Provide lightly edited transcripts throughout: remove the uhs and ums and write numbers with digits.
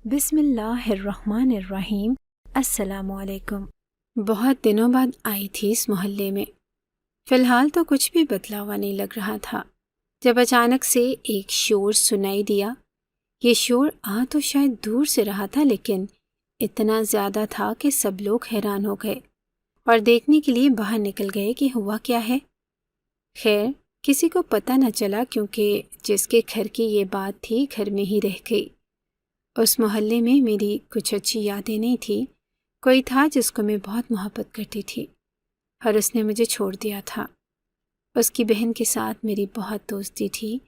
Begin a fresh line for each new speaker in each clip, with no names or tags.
بسم اللہ الرحمن الرحیم۔ السلام علیکم۔ بہت دنوں بعد آئی تھی اس محلے میں۔ فی الحال تو کچھ بھی بدلا ہوا نہیں لگ رہا تھا، جب اچانک سے ایک شور سنائی دیا۔ یہ شور آ تو شاید دور سے رہا تھا، لیکن اتنا زیادہ تھا کہ سب لوگ حیران ہو گئے اور دیکھنے کے لیے باہر نکل گئے کہ ہوا کیا ہے۔ خیر، کسی کو پتہ نہ چلا، کیونکہ جس کے گھر کی یہ بات تھی گھر میں ہی رہ گئی۔ اس محلے میں میری کچھ اچھی یادیں نہیں تھیں۔ کوئی تھا جس کو میں بہت محبت کرتی تھی اور اس نے مجھے چھوڑ دیا تھا۔ اس کی بہن کے ساتھ میری بہت دوستی تھی۔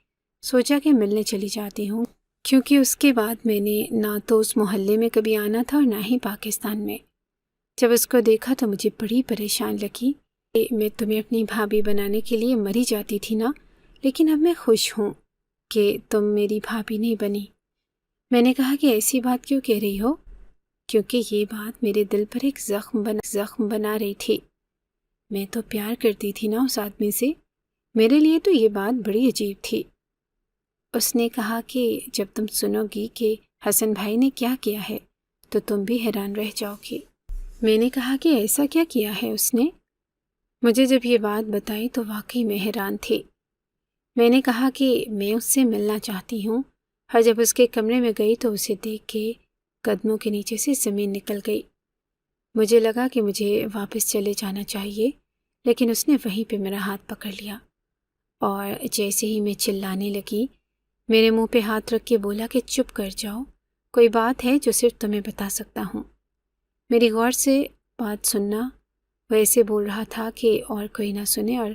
سوچا کہ ملنے چلی جاتی ہوں، کیونکہ اس کے بعد میں نے نہ تو اس محلے میں کبھی آنا تھا اور نہ ہی پاکستان میں۔ جب اس کو دیکھا تو مجھے بڑی پریشان لگی کہ میں تمہیں اپنی بھابھی بنانے کے لیے مری جاتی تھی نا، لیکن اب میں خوش ہوں کہ تم میری بھابھی نہیں بنی۔ میں نے کہا کہ ایسی بات کیوں کہہ رہی ہو؟ کیونکہ یہ بات میرے دل پر ایک زخم بنا رہی تھی۔ میں تو پیار کرتی تھی نا اس آدمی سے، میرے لیے تو یہ بات بڑی عجیب تھی۔ اس نے کہا کہ جب تم سنو گی کہ حسن بھائی نے کیا کیا ہے تو تم بھی حیران رہ جاؤ گی۔ میں نے کہا کہ ایسا کیا کیا ہے اس نے؟ مجھے جب یہ بات بتائی تو واقعی میں حیران تھی۔ میں نے کہا کہ میں اس سے ملنا چاہتی ہوں، اور جب اس کے کمرے میں گئی تو اسے دیکھ کے قدموں کے نیچے سے زمین نکل گئی۔ مجھے لگا کہ مجھے واپس چلے جانا چاہیے، لیکن اس نے وہیں پہ میرا ہاتھ پکڑ لیا اور جیسے ہی میں چلانے لگی، میرے منہ پہ ہاتھ رکھ کے بولا کہ چپ کر جاؤ، کوئی بات ہے جو صرف تمہیں بتا سکتا ہوں۔ میری غور سے بات سننا، وہ ایسے بول رہا تھا کہ اور کوئی نہ سنے، اور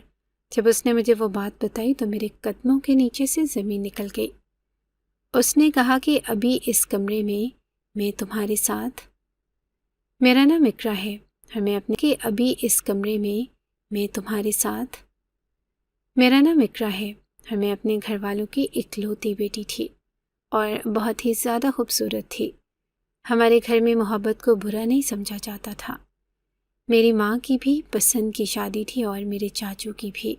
جب اس نے مجھے وہ بات بتائی تو میرے قدموں کے نیچے سے زمین نکل گئی۔ اس نے کہا کہ ابھی اس کمرے میں تمہارے ساتھ، میرا نام اقرا ہے، ہمیں اپنے کہ ابھی اس کمرے میں تمہارے ساتھ، میرا نام اقرا ہے، ہمیں اپنے گھر والوں کی اکلوتی بیٹی تھی اور بہت ہی زیادہ خوبصورت تھی۔ ہمارے گھر میں محبت کو برا نہیں سمجھا جاتا تھا۔ میری ماں کی بھی پسند کی شادی تھی اور میرے چاچو کی بھی،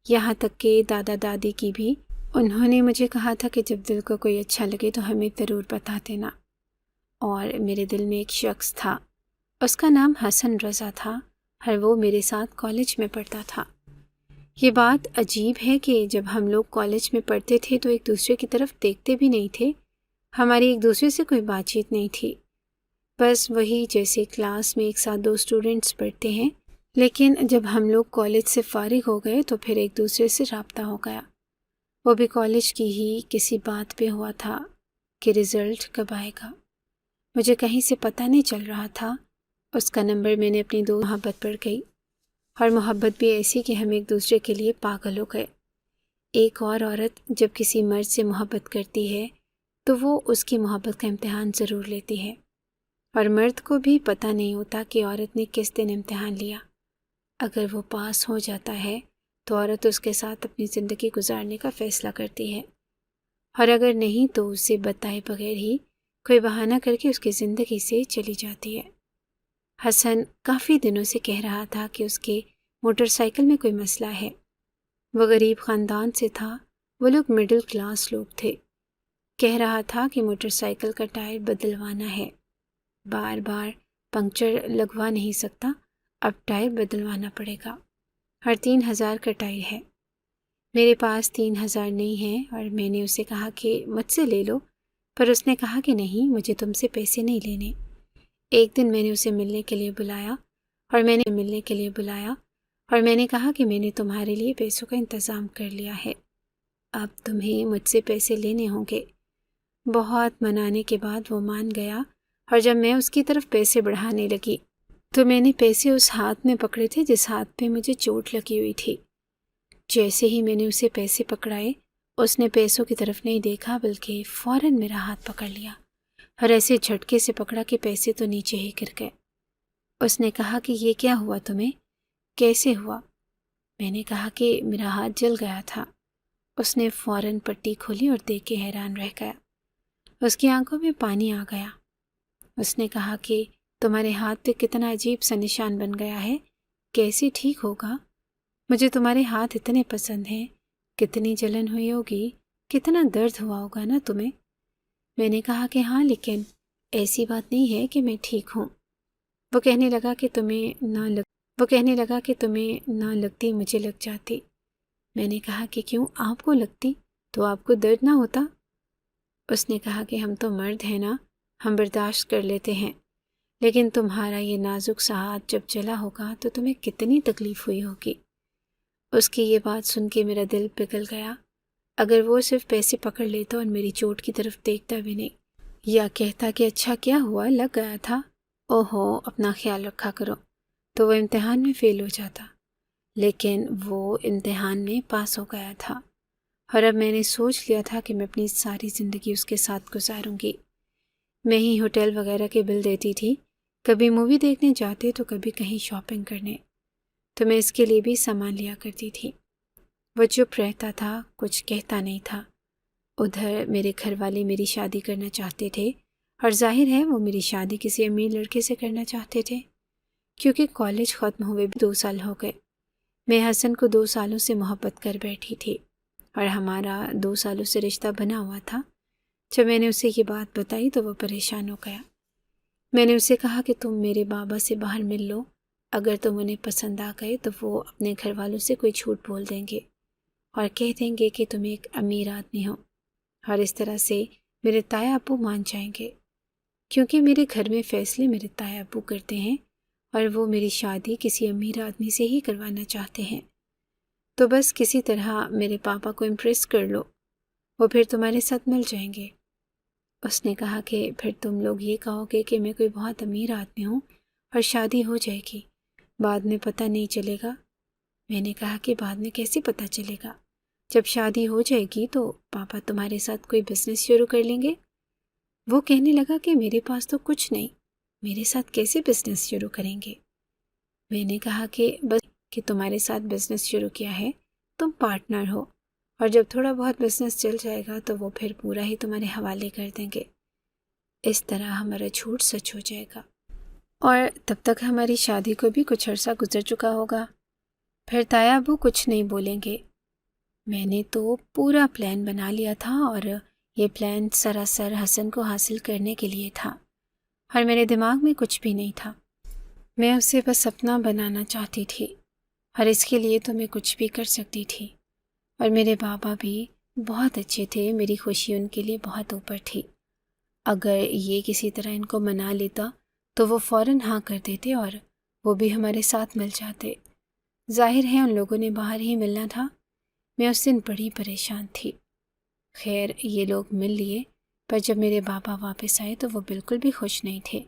یہاں تک کہ دادا دادی کی بھی۔ انہوں نے مجھے کہا تھا کہ جب دل کو کوئی اچھا لگے تو ہمیں ضرور بتا دینا، اور میرے دل میں ایک شخص تھا، اس کا نام حسن رضا تھا اور وہ میرے ساتھ کالج میں پڑھتا تھا۔ یہ بات عجیب ہے کہ جب ہم لوگ کالج میں پڑھتے تھے تو ایک دوسرے کی طرف دیکھتے بھی نہیں تھے، ہماری ایک دوسرے سے کوئی بات چیت نہیں تھی، بس وہی جیسے کلاس میں ایک ساتھ دو اسٹوڈنٹس پڑھتے ہیں۔ لیکن جب ہم لوگ کالج سے فارغ ہو گئے تو پھر ایک دوسرے سے رابطہ ہو گیا، وہ بھی کالج کی ہی کسی بات پہ ہوا تھا کہ رزلٹ کب آئے گا۔ مجھے کہیں سے پتہ نہیں چل رہا تھا۔ اس کا نمبر میں نے اپنی محبت پر گئی، اور محبت بھی ایسی کہ ہم ایک دوسرے کے لیے پاگل ہو گئے۔ ایک اور عورت جب کسی مرد سے محبت کرتی ہے تو وہ اس کی محبت کا امتحان ضرور لیتی ہے، اور مرد کو بھی پتہ نہیں ہوتا کہ عورت نے کس دن امتحان لیا۔ اگر وہ پاس ہو جاتا ہے تو عورت اس کے ساتھ اپنی زندگی گزارنے کا فیصلہ کرتی ہے، اور اگر نہیں تو اسے بتائے بغیر ہی کوئی بہانہ کر کے اس کی زندگی سے چلی جاتی ہے۔ حسن کافی دنوں سے کہہ رہا تھا کہ اس کے موٹر سائیکل میں کوئی مسئلہ ہے۔ وہ غریب خاندان سے تھا، وہ لوگ مڈل کلاس لوگ تھے۔ کہہ رہا تھا کہ موٹر سائیکل کا ٹائر بدلوانا ہے، بار بار پنکچر لگوا نہیں سکتا، اب ٹائر بدلوانا پڑے گا، اور 3000 کا ٹائر ہے۔ میرے پاس 3000 نہیں ہے، اور میں نے اسے کہا کہ مجھ سے لے لو، پر اس نے کہا کہ نہیں، مجھے تم سے پیسے نہیں لینے۔ ایک دن میں نے اسے ملنے کے لیے بلایا اور میں نے کہا کہ میں نے تمہارے لیے پیسوں کا انتظام کر لیا ہے، اب تمہیں مجھ سے پیسے لینے ہوں گے۔ بہت منانے کے بعد وہ مان گیا، اور جب میں اس کی طرف پیسے بڑھانے لگی تو میں نے پیسے اس ہاتھ میں پکڑے تھے جس ہاتھ پہ مجھے چوٹ لگی ہوئی تھی۔ جیسے ہی میں نے اسے پیسے پکڑائے، اس نے پیسوں کی طرف نہیں دیکھا بلکہ فوراً میرا ہاتھ پکڑ لیا اور ایسے جھٹکے سے پکڑا کہ پیسے تو نیچے ہی گر گئے۔ اس نے کہا کہ یہ کیا ہوا تمہیں؟ کیسے ہوا؟ میں نے کہا کہ میرا ہاتھ جل گیا تھا۔ اس نے فوراً پٹی کھولی اور دیکھ کے حیران رہ گیا، اس کی آنکھوں میں پانی آ گیا۔ اس نے کہا کہ تمہارے ہاتھ پہ کتنا عجیب سا نشان بن گیا ہے، کیسے ٹھیک ہوگا؟ مجھے تمہارے ہاتھ اتنے پسند ہیں، کتنی جلن ہوئی ہوگی، کتنا درد ہوا ہوگا نا تمہیں۔ میں نے کہا کہ ہاں، لیکن ایسی بات نہیں ہے کہ میں ٹھیک ہوں۔ وہ کہنے لگا کہ تمہیں نہ لگتی مجھے لگ جاتی۔ میں نے کہا کہ کیوں، آپ کو لگتی تو آپ کو درد نہ ہوتا؟ اس نے کہا کہ ہم تو مرد ہیں نا، ہم برداشت کر لیتے ہیں، لیکن تمہارا یہ نازک سا ہاتھ جب چلا ہوگا تو تمہیں کتنی تکلیف ہوئی ہوگی۔ اس کی یہ بات سن کے میرا دل پگھل گیا۔ اگر وہ صرف پیسے پکڑ لیتا اور میری چوٹ کی طرف دیکھتا بھی نہیں، یا کہتا کہ اچھا کیا ہوا، لگ گیا تھا، اوہو اپنا خیال رکھا کرو، تو وہ امتحان میں فیل ہو جاتا۔ لیکن وہ امتحان میں پاس ہو گیا تھا، اور اب میں نے سوچ لیا تھا کہ میں اپنی ساری زندگی اس کے ساتھ گزاروں گی۔ میں ہی ہوٹل وغیرہ کے بل دیتی تھی، کبھی مووی دیکھنے جاتے تو کبھی کہیں شاپنگ کرنے، تو میں اس کے لیے بھی سامان لیا کرتی تھی۔ وہ چپ رہتا تھا، کچھ کہتا نہیں تھا۔ ادھر میرے گھر والے میری شادی کرنا چاہتے تھے، اور ظاہر ہے وہ میری شادی کسی امیر لڑکے سے کرنا چاہتے تھے، کیونکہ کالج ختم ہوئے بھی 2 سال ہو گئے۔ میں حسن کو 2 سالوں سے محبت کر بیٹھی تھی، اور ہمارا 2 سالوں سے رشتہ بنا ہوا تھا۔ جب میں نے اسے یہ بات بتائی تو وہ پریشان ہو گیا۔ میں نے اسے کہا کہ تم میرے بابا سے باہر مل لو، اگر تم انہیں پسند آ گئے تو وہ اپنے گھر والوں سے کوئی جھوٹ بول دیں گے اور کہہ دیں گے کہ تم ایک امیر آدمی ہو، اور اس طرح سے میرے تایا ابو مان جائیں گے، کیونکہ میرے گھر میں فیصلے میرے تایا ابو کرتے ہیں، اور وہ میری شادی کسی امیر آدمی سے ہی کروانا چاہتے ہیں۔ تو بس کسی طرح میرے پاپا کو امپریس کر لو، وہ پھر تمہارے ساتھ مل جائیں گے۔ اس نے کہا کہ پھر تم لوگ یہ کہو گے کہ میں کوئی بہت امیر آدمی ہوں اور شادی ہو جائے گی، بعد میں پتہ نہیں چلے گا۔ میں نے کہا کہ بعد میں کیسے پتہ چلے گا؟ جب شادی ہو جائے گی تو پاپا تمہارے ساتھ کوئی بزنس شروع کر لیں گے۔ وہ کہنے لگا کہ میرے پاس تو کچھ نہیں، میرے ساتھ کیسے بزنس شروع کریں گے؟ میں نے کہا کہ بس کہ تمہارے ساتھ بزنس شروع کیا ہے، تم پارٹنر ہو، اور جب تھوڑا بہت بزنس چل جائے گا تو وہ پھر پورا ہی تمہارے حوالے کر دیں گے۔ اس طرح ہمارا جھوٹ سچ ہو جائے گا، اور تب تک ہماری شادی کو بھی کچھ عرصہ گزر چکا ہوگا، پھر تایا ابو کچھ نہیں بولیں گے۔ میں نے تو پورا پلان بنا لیا تھا، اور یہ پلان سراسر حسن کو حاصل کرنے کے لیے تھا، اور میرے دماغ میں کچھ بھی نہیں تھا۔ میں اسے بس اپنا بنانا چاہتی تھی، اور اس کے لیے تو میں کچھ بھی کر سکتی تھی۔ اور میرے بابا بھی بہت اچھے تھے، میری خوشی ان کے لیے بہت اوپر تھی۔ اگر یہ کسی طرح ان کو منا لیتا تو وہ فوراً ہاں کر دیتے اور وہ بھی ہمارے ساتھ مل جاتے۔ ظاہر ہے ان لوگوں نے باہر ہی ملنا تھا۔ میں اس دن بڑی پریشان تھی۔ خیر یہ لوگ مل لیے، پر جب میرے بابا واپس آئے تو وہ بالکل بھی خوش نہیں تھے۔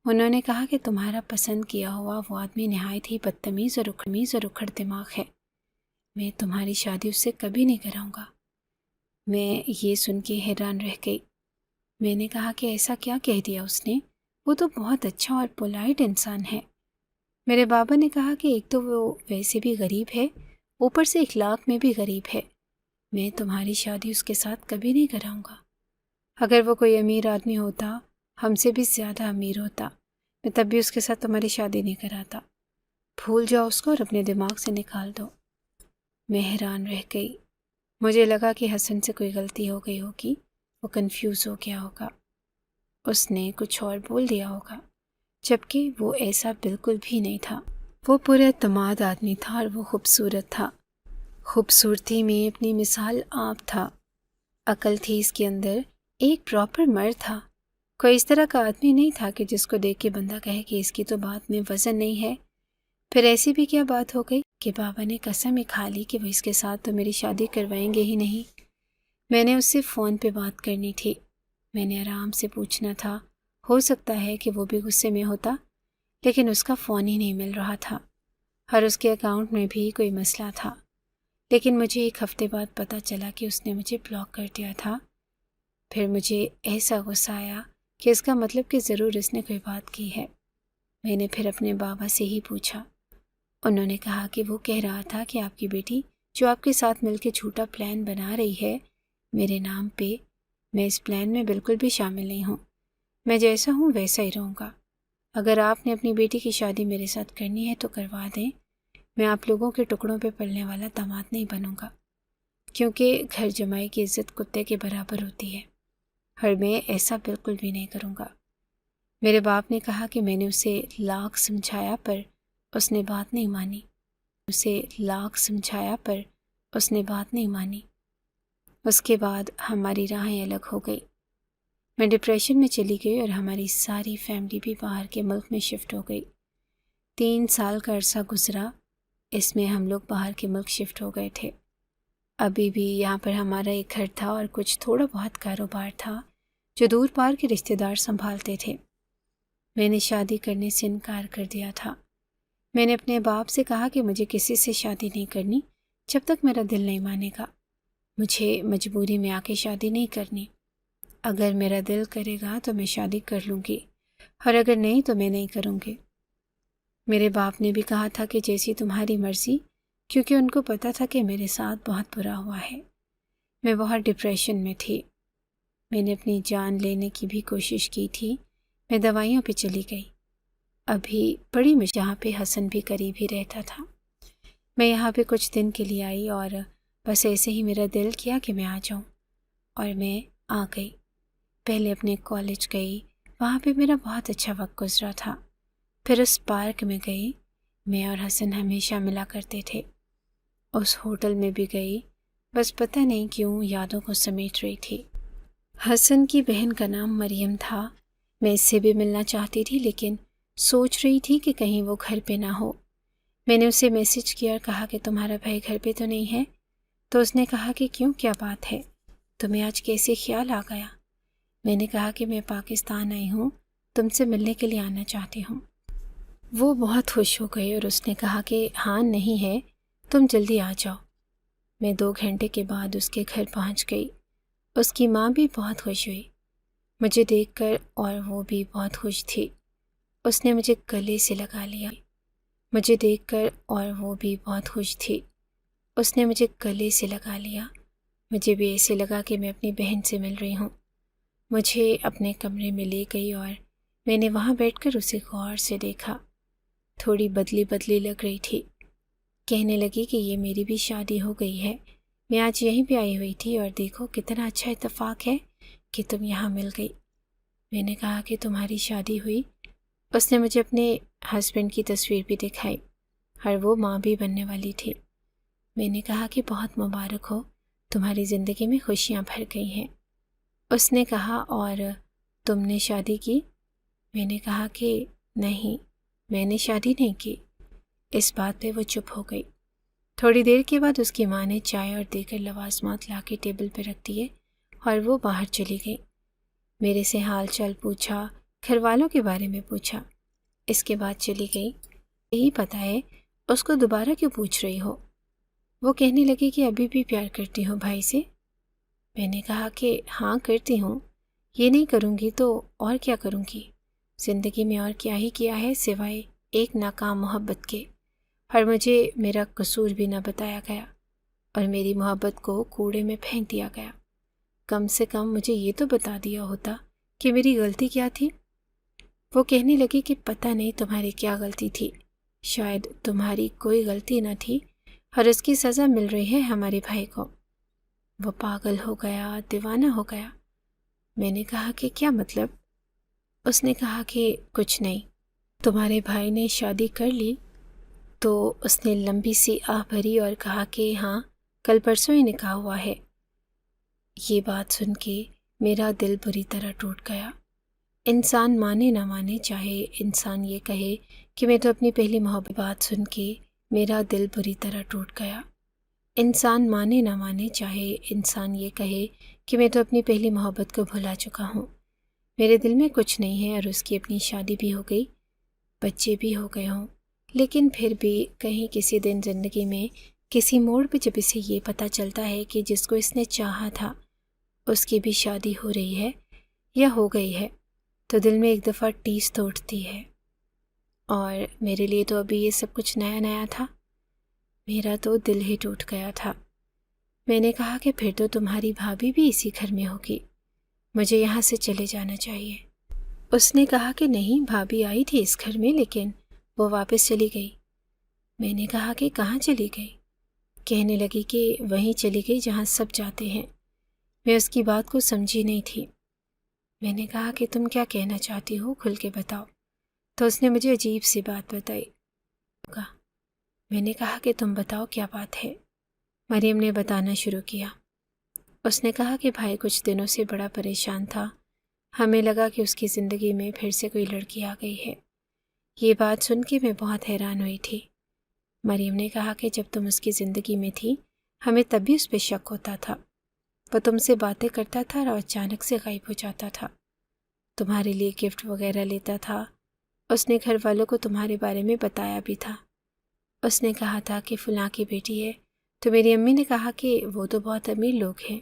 انہوں نے کہا کہ تمہارا پسند کیا ہوا وہ آدمی نہایت ہی بدتمیز اور اکھڑ دماغ ہے، میں تمہاری شادی اس سے کبھی نہیں کراؤں گا۔ میں یہ سن کے حیران رہ گئی۔ میں نے کہا کہ ایسا کیا کہہ دیا اس نے؟ وہ تو بہت اچھا اور پولائٹ انسان ہے۔ میرے بابا نے کہا کہ ایک تو وہ ویسے بھی غریب ہے، اوپر سے اخلاق میں بھی غریب ہے، میں تمہاری شادی اس کے ساتھ کبھی نہیں کراؤں گا۔ اگر وہ کوئی امیر آدمی ہوتا، ہم سے بھی زیادہ امیر ہوتا، میں تب بھی اس کے ساتھ تمہاری شادی نہیں کراتا۔ بھول جاؤ اس کو اور اپنے دماغ سے نکال دو۔ میں حیران رہ گئی۔ مجھے لگا کہ حسن سے کوئی غلطی ہو گئی ہوگی، وہ کنفیوز ہو گیا ہوگا، اس نے کچھ اور بول دیا ہوگا، جبکہ وہ ایسا بالکل بھی نہیں تھا۔ وہ پورا اعتماد آدمی تھا اور وہ خوبصورت تھا، خوبصورتی میں اپنی مثال آپ تھا، عقل تھی اس کے اندر، ایک پراپر مرد تھا، کوئی اس طرح کا آدمی نہیں تھا کہ جس کو دیکھ کے بندہ کہے کہ اس کی تو بات میں وزن نہیں ہے۔ پھر ایسی بھی کیا بات ہو گئی کہ بابا نے قسم ہی کھا لی کہ وہ اس کے ساتھ تو میری شادی کروائیں گے ہی نہیں۔ میں نے اس سے فون پہ بات کرنی تھی، میں نے آرام سے پوچھنا تھا، ہو سکتا ہے کہ وہ بھی غصے میں ہوتا، لیکن اس کا فون ہی نہیں مل رہا تھا، اور اس کے اکاؤنٹ میں بھی کوئی مسئلہ تھا۔ لیکن مجھے 1 ہفتے بعد پتہ چلا کہ اس نے مجھے بلاک کر دیا تھا۔ پھر مجھے ایسا غصہ آیا کہ اس کا مطلب کہ ضرور اس نے کوئی بات کی ہے۔ میں نے پھر اپنے بابا سے ہی پوچھا، انہوں نے کہا کہ وہ کہہ رہا تھا کہ آپ کی بیٹی جو آپ کے ساتھ مل کے جھوٹا پلان بنا رہی ہے میرے نام پہ، میں اس پلان میں بالکل بھی شامل نہیں ہوں، میں جیسا ہوں ویسا ہی رہوں گا۔ اگر آپ نے اپنی بیٹی کی شادی میرے ساتھ کرنی ہے تو کروا دیں، میں آپ لوگوں کے ٹکڑوں پہ پلنے والا داماد نہیں بنوں گا، کیونکہ گھر جمائی کی عزت کتے کے برابر ہوتی ہے۔ اور میں ایسا بالکل بھی نہیں کروں گا۔ میرے باپ نے کہا کہ میں نے اسے لاکھ سمجھایا پر اس نے بات نہیں مانی۔ اس کے بعد ہماری راہیں الگ ہو گئی۔ میں ڈپریشن میں چلی گئی اور ہماری ساری فیملی بھی باہر کے ملک میں شفٹ ہو گئی۔ 3 سال کا عرصہ گزرا، اس میں ہم لوگ باہر کے ملک شفٹ ہو گئے تھے۔ ابھی بھی یہاں پر ہمارا ایک گھر تھا اور کچھ تھوڑا بہت کاروبار تھا جو دور پار کے رشتہ دار سنبھالتے تھے۔ میں نے شادی کرنے سے انکار کر دیا تھا۔ میں نے اپنے باپ سے کہا کہ مجھے کسی سے شادی نہیں کرنی جب تک میرا دل نہیں مانے گا۔ مجھے مجبوری میں آ کے شادی نہیں کرنی۔ اگر میرا دل کرے گا تو میں شادی کر لوں گی اور اگر نہیں تو میں نہیں کروں گی۔ میرے باپ نے بھی کہا تھا کہ جیسی تمہاری مرضی، کیونکہ ان کو پتا تھا کہ میرے ساتھ بہت برا ہوا ہے۔ میں بہت ڈپریشن میں تھی۔ میں نے اپنی جان لینے کی بھی کوشش کی تھی۔ میں دوائیوں پہ چلی گئی۔ ابھی بڑی جہاں پہ حسن بھی قریب ہی رہتا تھا۔ میں یہاں پہ کچھ دن کے لیے آئی اور بس ایسے ہی میرا دل کیا کہ میں آ جاؤں، اور میں آ گئی۔ پہلے اپنے کالج گئی، وہاں پہ میرا بہت اچھا وقت گزرا تھا۔ پھر اس پارک میں گئی، میں اور حسن ہمیشہ ملا کرتے تھے۔ اس ہوٹل میں بھی گئی، بس پتہ نہیں کیوں یادوں کو سمیٹ رہی تھی۔ حسن کی بہن کا نام مریم تھا۔ میں اس سے بھی ملنا چاہتی تھی لیکن سوچ رہی تھی کہ کہیں وہ گھر پہ نہ ہو۔ میں نے اسے میسج کیا اور کہا کہ تمہارا بھائی گھر پہ تو نہیں ہے؟ تو اس نے کہا کہ کیوں، کیا بات ہے، تمہیں آج کیسے خیال آ گیا؟ میں نے کہا کہ میں پاکستان آئی ہوں، تم سے ملنے کے لیے آنا چاہتی ہوں۔ وہ بہت خوش ہو گئی اور اس نے کہا کہ ہاں نہیں ہے، تم جلدی آ جاؤ۔ میں 2 گھنٹے کے بعد اس کے گھر پہنچ گئی۔ اس کی ماں بھی بہت خوش ہوئی مجھے دیکھ کر اور وہ بھی بہت خوش تھی۔ اس نے مجھے گلے سے لگا لیا۔ مجھے دیکھ کر اور وہ بھی بہت خوش تھی۔ اس نے مجھے گلے سے لگا لیا۔ مجھے بھی ایسے لگا کہ میں اپنی بہن سے مل رہی ہوں۔ مجھے اپنے کمرے میں لے گئی اور میں نے وہاں بیٹھ کر اسے غور سے دیکھا۔ تھوڑی بدلی بدلی لگ رہی تھی۔ کہنے لگی کہ یہ میری بھی شادی ہو گئی ہے، میں آج یہیں پہ آئی ہوئی تھی اور دیکھو کتنا اچھا اتفاق ہے کہ تم یہاں مل گئی۔ میں نے کہا کہ تمہاری شادی ہوئی؟ اس نے مجھے اپنے ہسبینڈ کی تصویر بھی دکھائی اور وہ ماں بھی بننے والی تھی۔ میں نے کہا کہ بہت مبارک ہو، تمہاری زندگی میں خوشیاں بھر گئی ہیں۔ اس نے کہا اور تم نے شادی کی؟ میں نے کہا کہ نہیں، میں نے شادی نہیں کی۔ اس بات پہ وہ چپ ہو گئی۔ تھوڑی دیر کے بعد اس کی ماں نے چائے اور دیگر لوازمات لا کے ٹیبل پہ رکھ دیے اور وہ باہر چلی گئی۔ میرے سے حال چال پوچھا، گھر والوں کے بارے میں پوچھا، اس کے بعد چلی گئی۔ یہی پتہ ہے اس کو دوبارہ کیوں پوچھ رہی ہو؟ وہ کہنے لگی کہ ابھی بھی پیار کرتی ہوں بھائی سے۔ میں نے کہا کہ ہاں کرتی ہوں، یہ نہیں کروں گی تو اور کیا کروں گی؟ زندگی میں اور کیا ہی کیا ہے سوائے ایک ناکام محبت کے، اور مجھے میرا قصور بھی نہ بتایا گیا اور میری محبت کو کوڑے میں پھینک دیا گیا۔ کم سے کم مجھے یہ تو بتا دیا ہوتا کہ میری غلطی کیا تھی۔ وہ کہنے لگی کہ پتہ نہیں تمہاری کیا غلطی تھی، شاید تمہاری کوئی غلطی نہ تھی اور اس کی سزا مل رہی ہے ہمارے بھائی کو۔ وہ پاگل ہو گیا، دیوانہ ہو گیا۔ میں نے کہا کہ کیا مطلب؟ اس نے کہا کہ کچھ نہیں، تمہارے بھائی نے شادی کر لی؟ تو اس نے لمبی سی آہ بھری اور کہا کہ ہاں، کل پرسوں ہی نکاح ہوا ہے۔ یہ بات سن کے میرا دل بری طرح ٹوٹ گیا۔ انسان مانے نہ مانے، چاہے انسان یہ کہے کہ میں تو اپنی پہلی محبت، بات سن کے میرا دل بری طرح ٹوٹ گیا۔ انسان مانے نہ مانے، چاہے انسان یہ کہے کہ میں تو اپنی پہلی محبت کو بھلا چکا ہوں۔ میرے دل میں کچھ نہیں ہے اور اس کی اپنی شادی بھی ہو گئی، بچے بھی ہو گئے ہوں، لیکن پھر بھی کہیں کسی دن زندگی میں کسی موڑ پہ جب اسے یہ پتہ چلتا ہے کہ جس کو اس نے چاہا تھا اس کی بھی شادی ہو رہی ہے یا ہو گئی ہے، تو دل میں ایک دفعہ ٹیس تو اٹھتی ہے۔ اور میرے لیے تو ابھی یہ سب کچھ نیا نیا تھا، میرا تو دل ہی ٹوٹ گیا تھا۔ میں نے کہا کہ پھر تو تمہاری بھابھی بھی اسی گھر میں ہوگی، مجھے یہاں سے چلے جانا چاہیے۔ اس نے کہا کہ نہیں، بھابھی آئی تھی اس گھر میں لیکن وہ واپس چلی گئی۔ میں نے کہا کہ کہاں چلی گئی؟ کہنے لگی کہ وہیں چلی گئی جہاں سب جاتے ہیں۔ میں اس کی بات کو سمجھی نہیں تھی۔ میں نے کہا کہ تم کیا کہنا چاہتی ہو، کھل کے بتاؤ۔ تو اس نے مجھے عجیب سی بات بتائی۔ میں نے کہا کہ تم بتاؤ کیا بات ہے۔ مریم نے بتانا شروع کیا۔ اس نے کہا کہ بھائی کچھ دنوں سے بڑا پریشان تھا، ہمیں لگا کہ اس کی زندگی میں پھر سے کوئی لڑکی آ گئی ہے۔ یہ بات سن کے میں بہت حیران ہوئی تھی۔ مریم نے کہا کہ جب تم اس کی زندگی میں تھی ہمیں تب بھی اس پہ شک ہوتا تھا، وہ تم سے باتیں کرتا تھا اور اچانک سے غائب ہو جاتا تھا، تمہارے لیے گفٹ وغیرہ لیتا تھا، اس نے گھر والوں کو تمہارے بارے میں بتایا بھی تھا۔ اس نے کہا تھا کہ فلاں کی بیٹی ہے، تو میری امی نے کہا کہ وہ تو بہت امیر لوگ ہیں،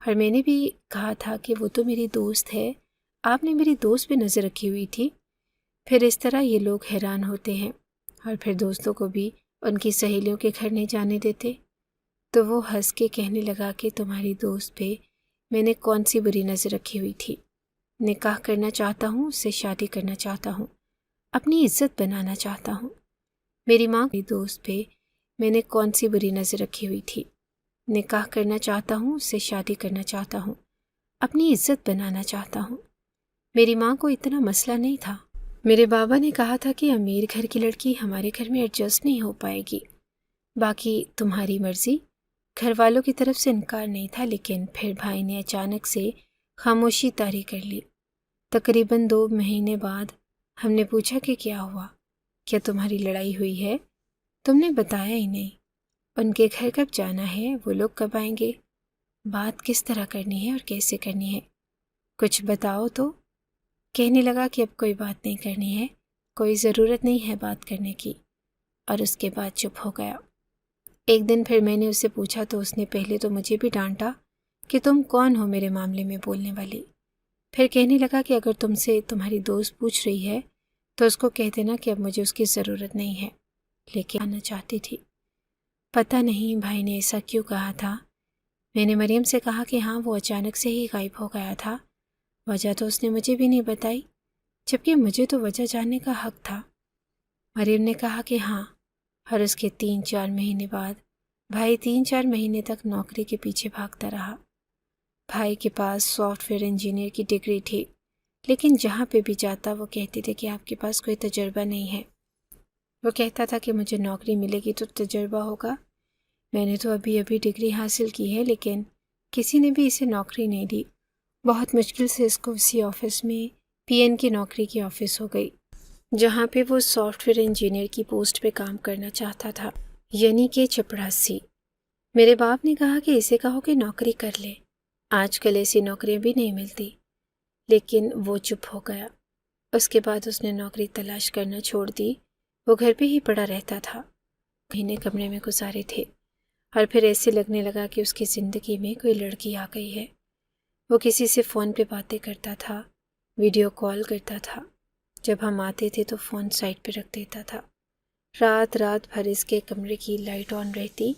اور میں نے بھی کہا تھا کہ وہ تو میری دوست ہے، آپ نے میری دوست پہ نظر رکھی ہوئی تھی۔ پھر اس طرح یہ لوگ حیران ہوتے ہیں، اور پھر دوستوں کو بھی ان کی سہیلیوں کے گھر نہیں جانے دیتے۔ تو وہ ہنس کے کہنے لگا کہ تمہاری دوست پہ میں نے کون سی بری نظر رکھی ہوئی تھی، نکاح کرنا چاہتا ہوں، اس سے شادی کرنا چاہتا ہوں، اپنی عزت بنانا چاہتا ہوں۔ میری ماں کی دوست پہ میں نے کون سی بری نظر رکھی ہوئی تھی، نکاح کرنا چاہتا ہوں، اس سے شادی کرنا چاہتا ہوں، اپنی عزت بنانا چاہتا ہوں۔ میری ماں کو اتنا مسئلہ نہیں تھا۔ میرے بابا نے کہا تھا کہ امیر گھر کی لڑکی ہمارے گھر میں ایڈجسٹ نہیں ہو پائے گی، باقی تمہاری مرضی۔ گھر والوں کی طرف سے انکار نہیں تھا، لیکن پھر بھائی نے اچانک سے خاموشی طاری کر لی۔ تقریباً 2 مہینے بعد ہم نے پوچھا کہ کیا ہوا، کیا تمہاری لڑائی ہوئی ہے؟ تم نے بتایا ہی نہیں۔ ان کے گھر کب جانا ہے، وہ لوگ کب آئیں گے، بات کس طرح کرنی ہے اور کیسے کرنی ہے، کچھ بتاؤ تو۔ کہنے لگا کہ اب کوئی بات نہیں کرنی ہے، کوئی ضرورت نہیں ہے بات کرنے کی، اور اس کے بعد چپ ہو گیا۔ ایک دن پھر میں نے اس سے پوچھا تو اس نے پہلے تو مجھے بھی ڈانٹا کہ تم کون ہو میرے معاملے میں بولنے والی۔ پھر کہنے لگا کہ اگر تم سے تمہاری دوست پوچھ رہی ہے تو اس کو کہہ دینا کہ اب مجھے اس کی ضرورت نہیں ہے، لیکن آنا چاہتی تھی۔ پتہ نہیں بھائی نے ایسا کیوں کہا تھا۔ میں نے مریم سے کہا کہ ہاں وہ اچانک سے ہی غائب ہو گیا تھا، وجہ تو اس نے مجھے بھی نہیں بتائی، جبکہ مجھے تو وجہ جاننے کا حق تھا۔ مریم نے کہا کہ ہاں، اور اس کے 3-4 مہینے بعد بھائی 3-4 مہینے تک نوکری کے پیچھے بھاگتا رہا۔ بھائی کے پاس سافٹ ویئر انجینئر کی ڈگری تھی، لیکن جہاں پہ بھی جاتا وہ کہتے تھے کہ آپ کے پاس کوئی تجربہ نہیں ہے۔ وہ کہتا تھا کہ مجھے نوکری ملے گی تو تجربہ ہوگا۔ میں نے تو ابھی ڈگری حاصل کی ہے، لیکن کسی نے بھی اسے نوکری نہیں دی۔ بہت مشکل سے اس کو اسی آفس میں پی این کی نوکری کی آفس ہو گئی، جہاں پہ وہ سافٹ ویئر انجینئر کی پوسٹ پہ کام کرنا چاہتا تھا، یعنی کہ چپڑاسی۔ میرے باپ نے کہا کہ اسے کہو کہ نوکری کر لے، آج کل ایسی نوکریاں بھی نہیں ملتی، لیکن وہ چپ ہو گیا۔ اس کے بعد اس نے نوکری تلاش کرنا چھوڑ دی، وہ گھر پہ ہی پڑا رہتا تھا، مہینے کمرے میں گزارے تھے، اور پھر ایسے لگنے لگا کہ اس کی زندگی میں کوئی لڑکی آ گئی ہے۔ وہ کسی سے فون پہ باتیں کرتا تھا، ویڈیو کال کرتا تھا، جب ہم آتے تھے تو فون سائڈ پہ رکھ دیتا تھا، رات بھر اس کے کمرے کی لائٹ آن رہتی،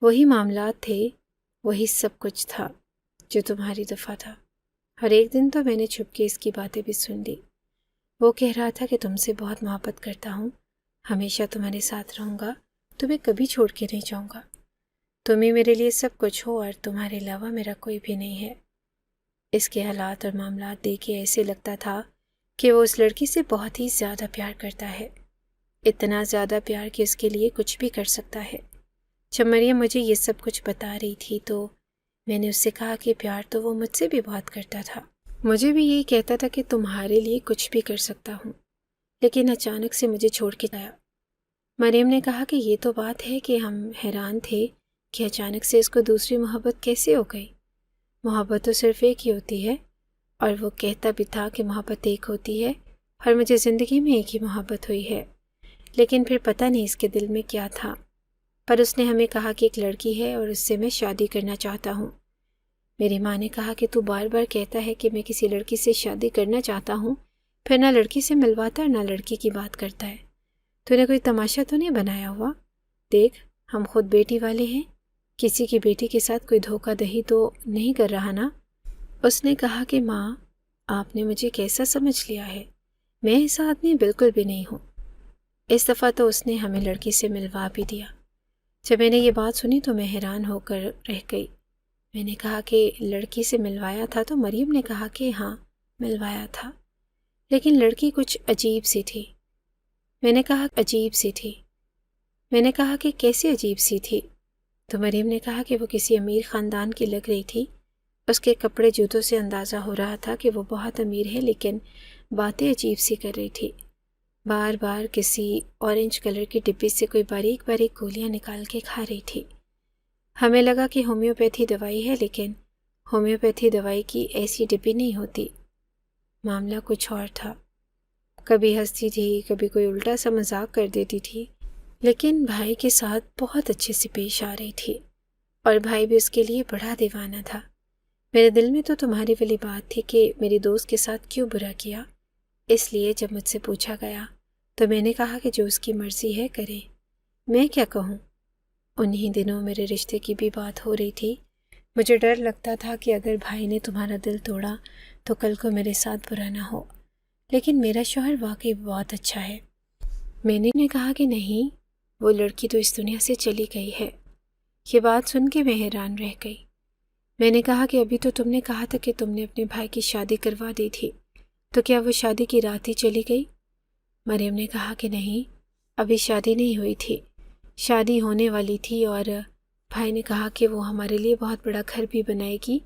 وہی معاملات تھے، وہی سب کچھ تھا جو تمہاری دفعہ تھا۔ اور ایک دن تو میں نے چھپ کے اس کی باتیں بھی سن لی۔ وہ کہہ رہا تھا کہ تم سے بہت محبت کرتا ہوں، ہمیشہ تمہارے ساتھ رہوں گا، تمہیں کبھی چھوڑ کے نہیں جاؤں گا، تم ہی میرے لیے سب کچھ ہو، اور تمہارے علاوہ میرا کوئی بھی نہیں ہے۔ اس کے حالات اور معاملات دیکھ کے ایسے لگتا تھا کہ وہ اس لڑکی سے بہت ہی زیادہ پیار کرتا ہے، اتنا زیادہ پیار کہ اس کے لیے کچھ بھی کر سکتا ہے۔ جب مریم مجھے یہ سب کچھ بتا رہی تھی تو میں نے اس سے کہا کہ پیار تو وہ مجھ سے بھی بہت کرتا تھا، مجھے بھی یہی کہتا تھا کہ تمہارے لیے کچھ بھی کر سکتا ہوں، لیکن اچانک سے مجھے چھوڑ کے گیا۔ مریم نے کہا کہ یہ تو بات ہے کہ ہم حیران تھے کہ اچانک سے اس کو دوسری محبت کیسے ہو گئی، محبت تو صرف ایک ہی ہوتی ہے، اور وہ کہتا بھی تھا کہ محبت ایک ہوتی ہے، اور مجھے زندگی میں ایک ہی محبت ہوئی ہے، لیکن پھر پتہ نہیں اس کے دل میں کیا تھا، پر اس نے ہمیں کہا کہ ایک لڑکی ہے اور اس سے میں شادی کرنا چاہتا ہوں۔ میری ماں نے کہا کہ تو بار بار کہتا ہے کہ میں کسی لڑکی سے شادی کرنا چاہتا ہوں، پھر نہ لڑکی سے ملواتا اور نہ لڑکی کی بات کرتا ہے، تو نے کوئی تماشا تو نہیں بنایا ہوا؟ دیکھ، ہم خود بیٹی والے ہیں، کسی کی بیٹی کے ساتھ کوئی دھوکہ دہی تو نہیں کر رہا نا؟ اس نے کہا کہ ماں، آپ نے مجھے کیسا سمجھ لیا ہے، میں ایسا آدمی بالکل بھی نہیں ہوں۔ اس دفعہ تو اس نے ہمیں لڑکی سے ملوا بھی دیا۔ جب میں نے یہ بات سنی تو میں حیران ہو کر رہ گئی۔ میں نے کہا کہ لڑکی سے ملوایا تھا، تو مریم نے کہا کہ ہاں، ملوایا تھا، لیکن لڑکی کچھ عجیب سی تھی۔ میں نے کہا عجیب سی تھی؟ میں نے کہا کہ کیسی عجیب سی تھی؟ تو مریم نے کہا کہ وہ کسی امیر خاندان کی لگ رہی تھی۔ اس کے کپڑے جوتوں سے اندازہ ہو رہا تھا کہ وہ بہت امیر ہے، لیکن باتیں عجیب سی کر رہی تھی۔ بار بار کسی اورنج کلر کی ڈبی سے کوئی باریک باریک گولیاں نکال کے کھا رہی تھی۔ ہمیں لگا کہ ہومیوپیتھی دوائی ہے، لیکن ہومیوپیتھی دوائی کی ایسی ڈبی نہیں ہوتی۔ معاملہ کچھ اور تھا۔ کبھی ہنستی تھی، کبھی کوئی الٹا سا مذاق کر دیتی تھی، لیکن بھائی کے ساتھ بہت اچھے سے پیش آ رہی تھی، اور بھائی بھی اس کے لیے بڑا دیوانہ تھا۔ میرے دل میں تو تمہاری والی بات تھی کہ میری دوست کے ساتھ کیوں برا کیا، اس لیے جب مجھ سے پوچھا گیا تو میں نے کہا کہ جو اس کی مرضی ہے کرے، میں کیا کہوں۔ انہی دنوں میرے رشتے کی بھی بات ہو رہی تھی۔ مجھے ڈر لگتا تھا کہ اگر بھائی نے تمہارا دل توڑا تو کل کو میرے ساتھ برا نہ ہو، لیکن میرا شوہر واقعی بہت اچھا ہے۔ میں نے کہا کہ نہیں، وہ لڑکی تو اس دنیا سے چلی گئی ہے۔ یہ بات سن کے میں حیران رہ گئی۔ میں نے کہا کہ ابھی تو تم نے کہا تھا کہ تم نے اپنے بھائی کی شادی کروا دی تھی، تو کیا وہ شادی کی رات ہی چلی گئی؟ مریم نے کہا کہ نہیں، ابھی شادی نہیں ہوئی تھی، شادی ہونے والی تھی، اور بھائی نے کہا کہ وہ ہمارے لیے بہت بڑا گھر بھی بنائے گی،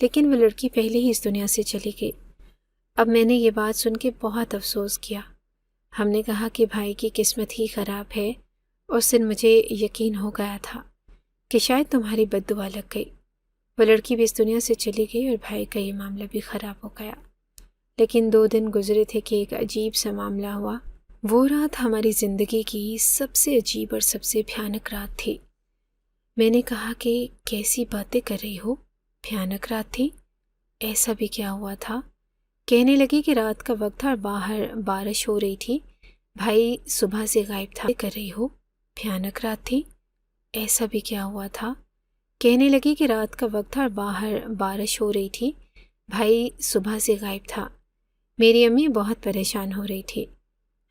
لیکن وہ لڑکی پہلے ہی اس دنیا سے چلی گئی۔ اب میں نے یہ بات سن کے بہت افسوس کیا۔ ہم نے کہا کہ بھائی کی قسمت ہی خراب ہے۔ اس دن مجھے یقین ہو گیا تھا کہ شاید تمہاری بد دعا لگ گئی، وہ لڑکی بھی اس دنیا سے چلی گئی اور بھائی کا یہ معاملہ بھی خراب ہو گیا۔ لیکن 2 دن گزرے تھے کہ ایک عجیب سا معاملہ ہوا۔ وہ رات ہماری زندگی کی سب سے عجیب اور سب سے بھیانک رات تھی۔ میں نے کہا کہ کیسی باتیں کر رہی ہو، بھیانک رات تھی؟ ایسا بھی کیا ہوا تھا؟ کہنے لگی کہ رات کا وقت تھا اور باہر بارش ہو رہی تھی، بھائی صبح سے غائب تھا۔ کر رہی ہو، بھیانک رات تھی؟ ایسا بھی کیا ہوا تھا؟ کہنے لگی کہ رات کا وقت تھا اور باہر بارش ہو رہی تھی، بھائی صبح سے غائب تھا۔ میری امی بہت پریشان ہو رہی تھی۔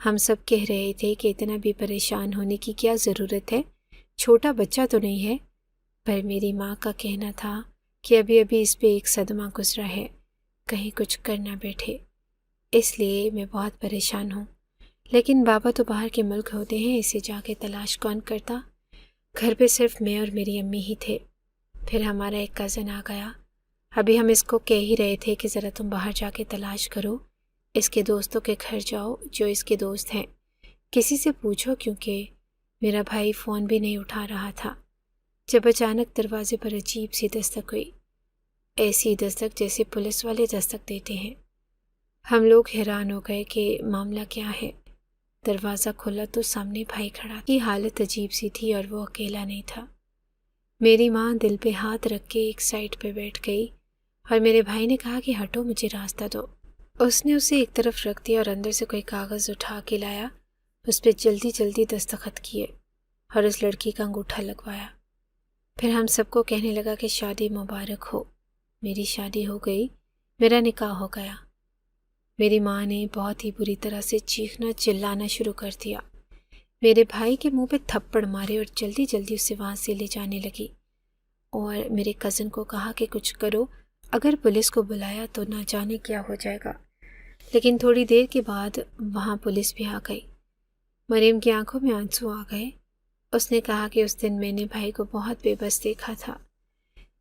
ہم سب کہہ رہے تھے کہ اتنا بھی پریشان ہونے کی کیا ضرورت ہے، چھوٹا بچہ تو نہیں ہے، پر میری ماں کا کہنا تھا کہ ابھی اس پہ ایک صدمہ گزرا ہے، کہیں کچھ کر نہ بیٹھے، اس لیے میں بہت پریشان ہوں۔ لیکن بابا تو باہر کے ملک ہوتے ہیں، اسے جا کے تلاش کون کرتا؟ گھر پہ صرف میں اور میری امی ہی تھے۔ پھر ہمارا ایک کزن آ گیا۔ ابھی ہم اس کو کہہ ہی رہے تھے کہ ذرا تم باہر جا کے تلاش کرو، اس کے دوستوں کے گھر جاؤ جو اس کے دوست ہیں، کسی سے پوچھو، کیونکہ میرا بھائی فون بھی نہیں اٹھا رہا تھا۔ جب اچانک دروازے پر عجیب سی دستک ہوئی، ایسی دستک جیسے پولیس والے دستک دیتے ہیں۔ ہم لوگ حیران ہو گئے کہ معاملہ کیا ہے۔ دروازہ کھولا تو سامنے بھائی کھڑا تھا۔ کی حالت عجیب سی تھی اور وہ اکیلا نہیں تھا۔ میری ماں دل پہ ہاتھ رکھ کے ایک سائڈ پہ بیٹھ گئی اور میرے بھائی نے کہا کہ ہٹو، مجھے راستہ دو۔ اس نے اسے ایک طرف رکھ دیا اور اندر سے کوئی کاغذ اٹھا کے لایا، اس پہ جلدی جلدی دستخط کیے اور اس لڑکی کا انگوٹھا لگوایا۔ پھر ہم سب کو کہنے لگا کہ شادی مبارک ہو۔ میری شادی ہو گئی، میرا نکاح ہو گیا۔ میری ماں نے بہت ہی بری طرح سے چیخنا چلانا شروع کر دیا، میرے بھائی کے منہ پہ تھپڑ مارے اور جلدی جلدی اسے وہاں سے لے جانے لگی، اور میرے کزن کو کہا کہ کچھ کرو، اگر پولیس کو بلایا تو نہ جانے کیا ہو جائے گا۔ لیکن تھوڑی دیر کے بعد وہاں پولیس بھی آ گئی۔ مریم کی آنکھوں میں آنسو آ گئے۔ اس نے کہا کہ اس دن میں نے بھائی کو بہت بے بس دیکھا تھا۔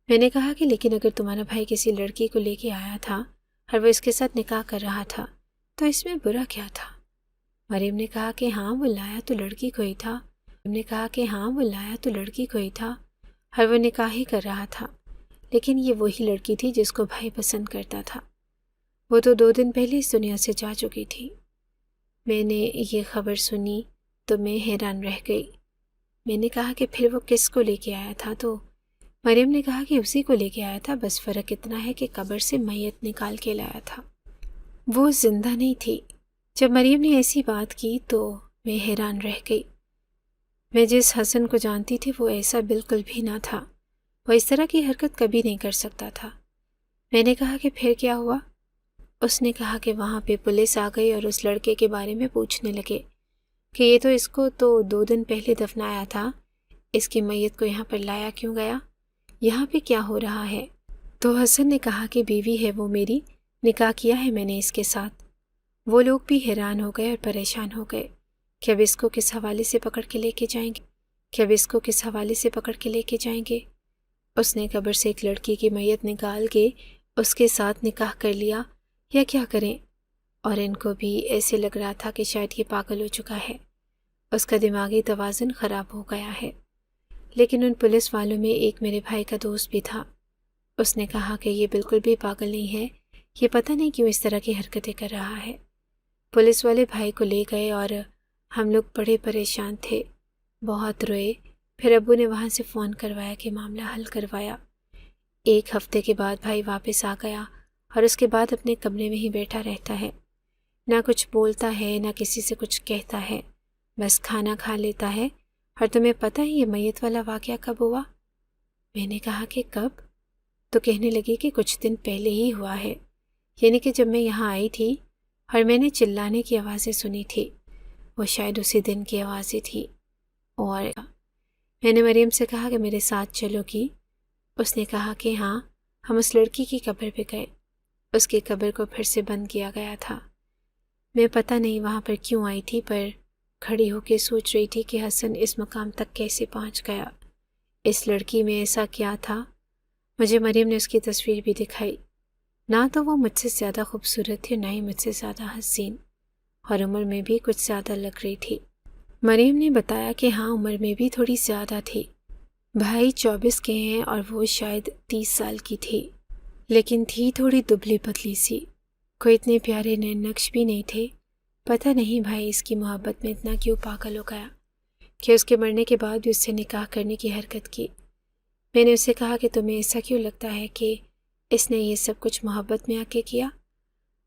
میں نے کہا کہ لیکن اگر تمہارا بھائی کسی لڑکی کو لے کے آیا تھا اور وہ اس کے ساتھ نکاح کر رہا تھا تو اس میں برا کیا تھا؟ مریم نے کہا کہ ہاں، وہ لایا تو لڑکی کو ہی تھا۔ مریم نے کہا کہ ہاں، وہ لایا تو لڑکی کو ہی تھا اور وہ نکاح ہی کر رہا تھا، لیکن یہ وہی لڑکی تھی جس کو بھائی پسند کرتا تھا۔ وہ تو 2 دن پہلے اس دنیا سے جا چکی تھی۔ میں نے یہ خبر سنی تو میں حیران رہ گئی۔ میں نے کہا کہ پھر وہ کس کو لے کے آیا تھا؟ تو مریم نے کہا کہ اسی کو لے کے آیا تھا، بس فرق اتنا ہے کہ قبر سے میت نکال کے لایا تھا، وہ زندہ نہیں تھی۔ جب مریم نے ایسی بات کی تو میں حیران رہ گئی۔ میں جس حسن کو جانتی تھی وہ ایسا بالکل بھی نہ تھا، وہ اس طرح کی حرکت کبھی نہیں کر سکتا تھا۔ میں نے کہا کہ پھر کیا ہوا؟ اس نے کہا کہ وہاں پہ پولیس آ گئی اور اس لڑکے کے بارے میں پوچھنے لگے کہ یہ تو اس کو تو 2 دن پہلے دفنایا تھا، اس کی میت کو یہاں پر لایا کیوں گیا؟ یہاں پہ کیا ہو رہا ہے؟ تو حسن نے کہا کہ بیوی ہے وہ میری، نکاح کیا ہے میں نے اس کے ساتھ۔ وہ لوگ بھی حیران ہو گئے اور پریشان ہو گئے کہ اب اس کو کس حوالے سے پکڑ کے لے کے جائیں گے۔ اس نے قبر سے ایک لڑکی کی میت نکال کے اس کے ساتھ نکاح کر لیا یا کیا کریں؟ اور ان کو بھی ایسے لگ رہا تھا کہ شاید یہ پاگل ہو چکا ہے، اس کا دماغی توازن خراب ہو گیا ہے۔ لیکن ان پولیس والوں میں ایک میرے بھائی کا دوست بھی تھا۔ اس نے کہا کہ یہ بالکل بھی پاگل نہیں ہے، یہ پتہ نہیں کیوں اس طرح کی حرکتیں کر رہا ہے۔ پولیس والے بھائی کو لے گئے اور ہم لوگ بڑے پریشان تھے، بہت روئے۔ پھر ابو نے وہاں سے فون کروایا کہ معاملہ حل کروایا۔ 1 ہفتے کے بعد بھائی واپس آ گیا اور اس کے بعد اپنے کمرے میں ہی بیٹھا رہتا ہے، نہ کچھ بولتا ہے نہ کسی سے کچھ کہتا ہے، بس کھانا کھا لیتا ہے۔ اور تمہیں پتہ ہے یہ میت والا واقعہ کب ہوا؟ میں نے کہا کہ کب؟ تو کہنے لگی کہ کچھ دن پہلے ہی ہوا ہے، یعنی کہ جب میں یہاں آئی تھی اور میں نے چلانے کی آوازیں سنی تھی، وہ شاید اسی دن کی آوازیں تھی۔ اور میں نے مریم سے کہا کہ میرے ساتھ چلو گی؟ اس نے کہا کہ ہاں۔ ہم اس لڑکی کی قبر پہ گئے، اس کی قبر کو پھر سے بند کیا گیا تھا۔ میں پتہ نہیں وہاں پر کیوں آئی تھی، پر کھڑی ہو کے سوچ رہی تھی کہ حسن اس مقام تک کیسے پہنچ گیا، اس لڑکی میں ایسا کیا تھا۔ مجھے مریم نے اس کی تصویر بھی دکھائی، نہ تو وہ مجھ سے زیادہ خوبصورت تھی، نہ ہی مجھ سے زیادہ حسین، اور عمر میں بھی کچھ زیادہ لگ رہی تھی۔ مریم نے بتایا کہ ہاں عمر میں بھی تھوڑی زیادہ تھی، بھائی 24 کے ہیں اور وہ شاید 30 سال کی تھی، لیکن تھی تھوڑی دبلی پتلی سی، کوئی اتنے پیارے نین نقش بھی نہیں تھے۔ پتہ نہیں بھائی اس کی محبت میں اتنا کیوں پاگل ہو گیا کہ اس کے مرنے کے بعد بھی اس سے نکاح کرنے کی حرکت کی۔ میں نے اسے کہا کہ تمہیں ایسا کیوں لگتا ہے کہ اس نے یہ سب کچھ محبت میں آ کے کیا؟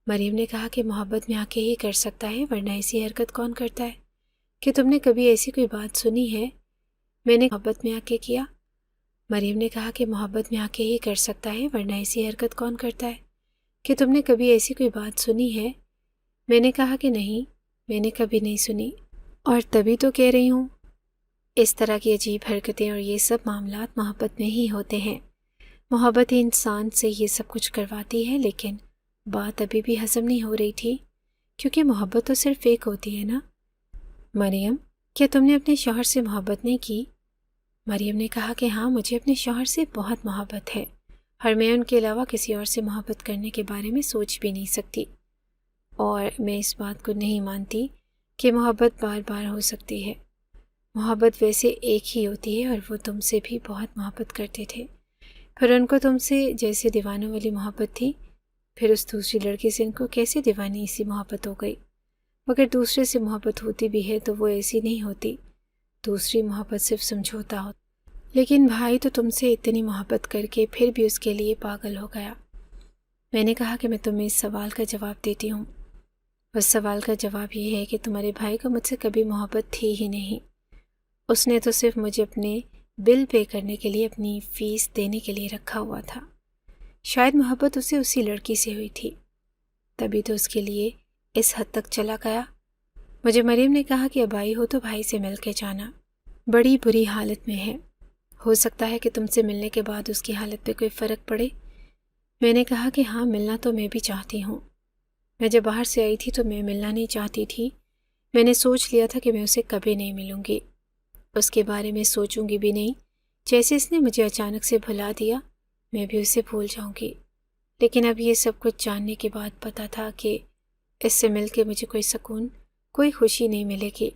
مریم نے کہا کہ محبت میں آ کے ہی کر سکتا ہے، ورنہ ایسی حرکت کون کرتا ہے؟ کہ تم نے کبھی ایسی کوئی بات سنی ہے؟ میں نے محبت میں آ کے کیا؟ مریم نے کہا کہ محبت میں آ کے ہی کر سکتا ہے، ورنہ ایسی حرکت کون کرتا ہے؟ کہ تم نے کبھی ایسی کوئی بات سنی ہے؟ میں نے کہا کہ نہیں، میں نے کبھی نہیں سنی، اور تبھی تو کہہ رہی ہوں۔ اس طرح کی عجیب حرکتیں اور یہ سب معاملات محبت میں ہی ہوتے ہیں۔ محبت ہی انسان سے یہ سب کچھ کرواتی ہے، لیکن بات ابھی بھی ہضم نہیں ہو رہی تھی، کیونکہ محبت تو صرف ایک ہوتی ہے نا۔ مریم، کیا تم نے اپنے شوہر سے محبت نہیں کی؟ مریم نے کہا کہ ہاں، مجھے اپنے شوہر سے بہت محبت ہے، اور میں ان کے علاوہ کسی اور سے محبت کرنے کے بارے میں سوچ بھی نہیں سکتی، اور میں اس بات کو نہیں مانتی کہ محبت بار بار ہو سکتی ہے۔ محبت ویسے ایک ہی ہوتی ہے، اور وہ تم سے بھی بہت محبت کرتے تھے، پھر ان کو تم سے جیسے دیوانوں والی محبت تھی، پھر اس دوسری لڑکی سے ان کو کیسے دیوانی سی محبت ہو گئی؟ مگر دوسرے سے محبت ہوتی بھی ہے تو وہ ایسی نہیں ہوتی، دوسری محبت صرف سمجھوتا ہوتا۔ لیکن بھائی تو تم سے اتنی محبت کر کے پھر بھی اس کے لیے پاگل ہو گیا۔ میں نے کہا کہ میں تمہیں اس سوال کا جواب دیتی ہوں۔ اس سوال کا جواب یہ ہے کہ تمہارے بھائی کو مجھ سے کبھی محبت تھی ہی نہیں، اس نے تو صرف مجھے اپنے بل پے کرنے کے لیے، اپنی فیس دینے کے لیے رکھا ہوا تھا۔ شاید محبت اسے اسی لڑکی سے ہوئی تھی، تبھی تو اس کے لیے اس حد تک چلا گیا۔ مجھے مریم نے کہا کہ اب آئی ہو تو بھائی سے مل کے جانا، بڑی بری حالت میں ہے، ہو سکتا ہے کہ تم سے ملنے کے بعد اس کی حالت پہ کوئی فرق پڑے۔ میں نے کہا کہ ہاں، ملنا تو میں بھی چاہتی ہوں۔ میں جب باہر سے آئی تھی تو میں ملنا نہیں چاہتی تھی، میں نے سوچ لیا تھا کہ میں اسے کبھی نہیں ملوں گی، اس کے بارے میں سوچوں گی بھی نہیں۔ جیسے اس نے مجھے اچانک سے بھلا دیا، میں بھی اسے بھول جاؤں گی۔ لیکن اب یہ سب کچھ جاننے کے بعد پتہ تھا کہ اس سے مل کے مجھے کوئی سکون، کوئی خوشی نہیں ملے گی۔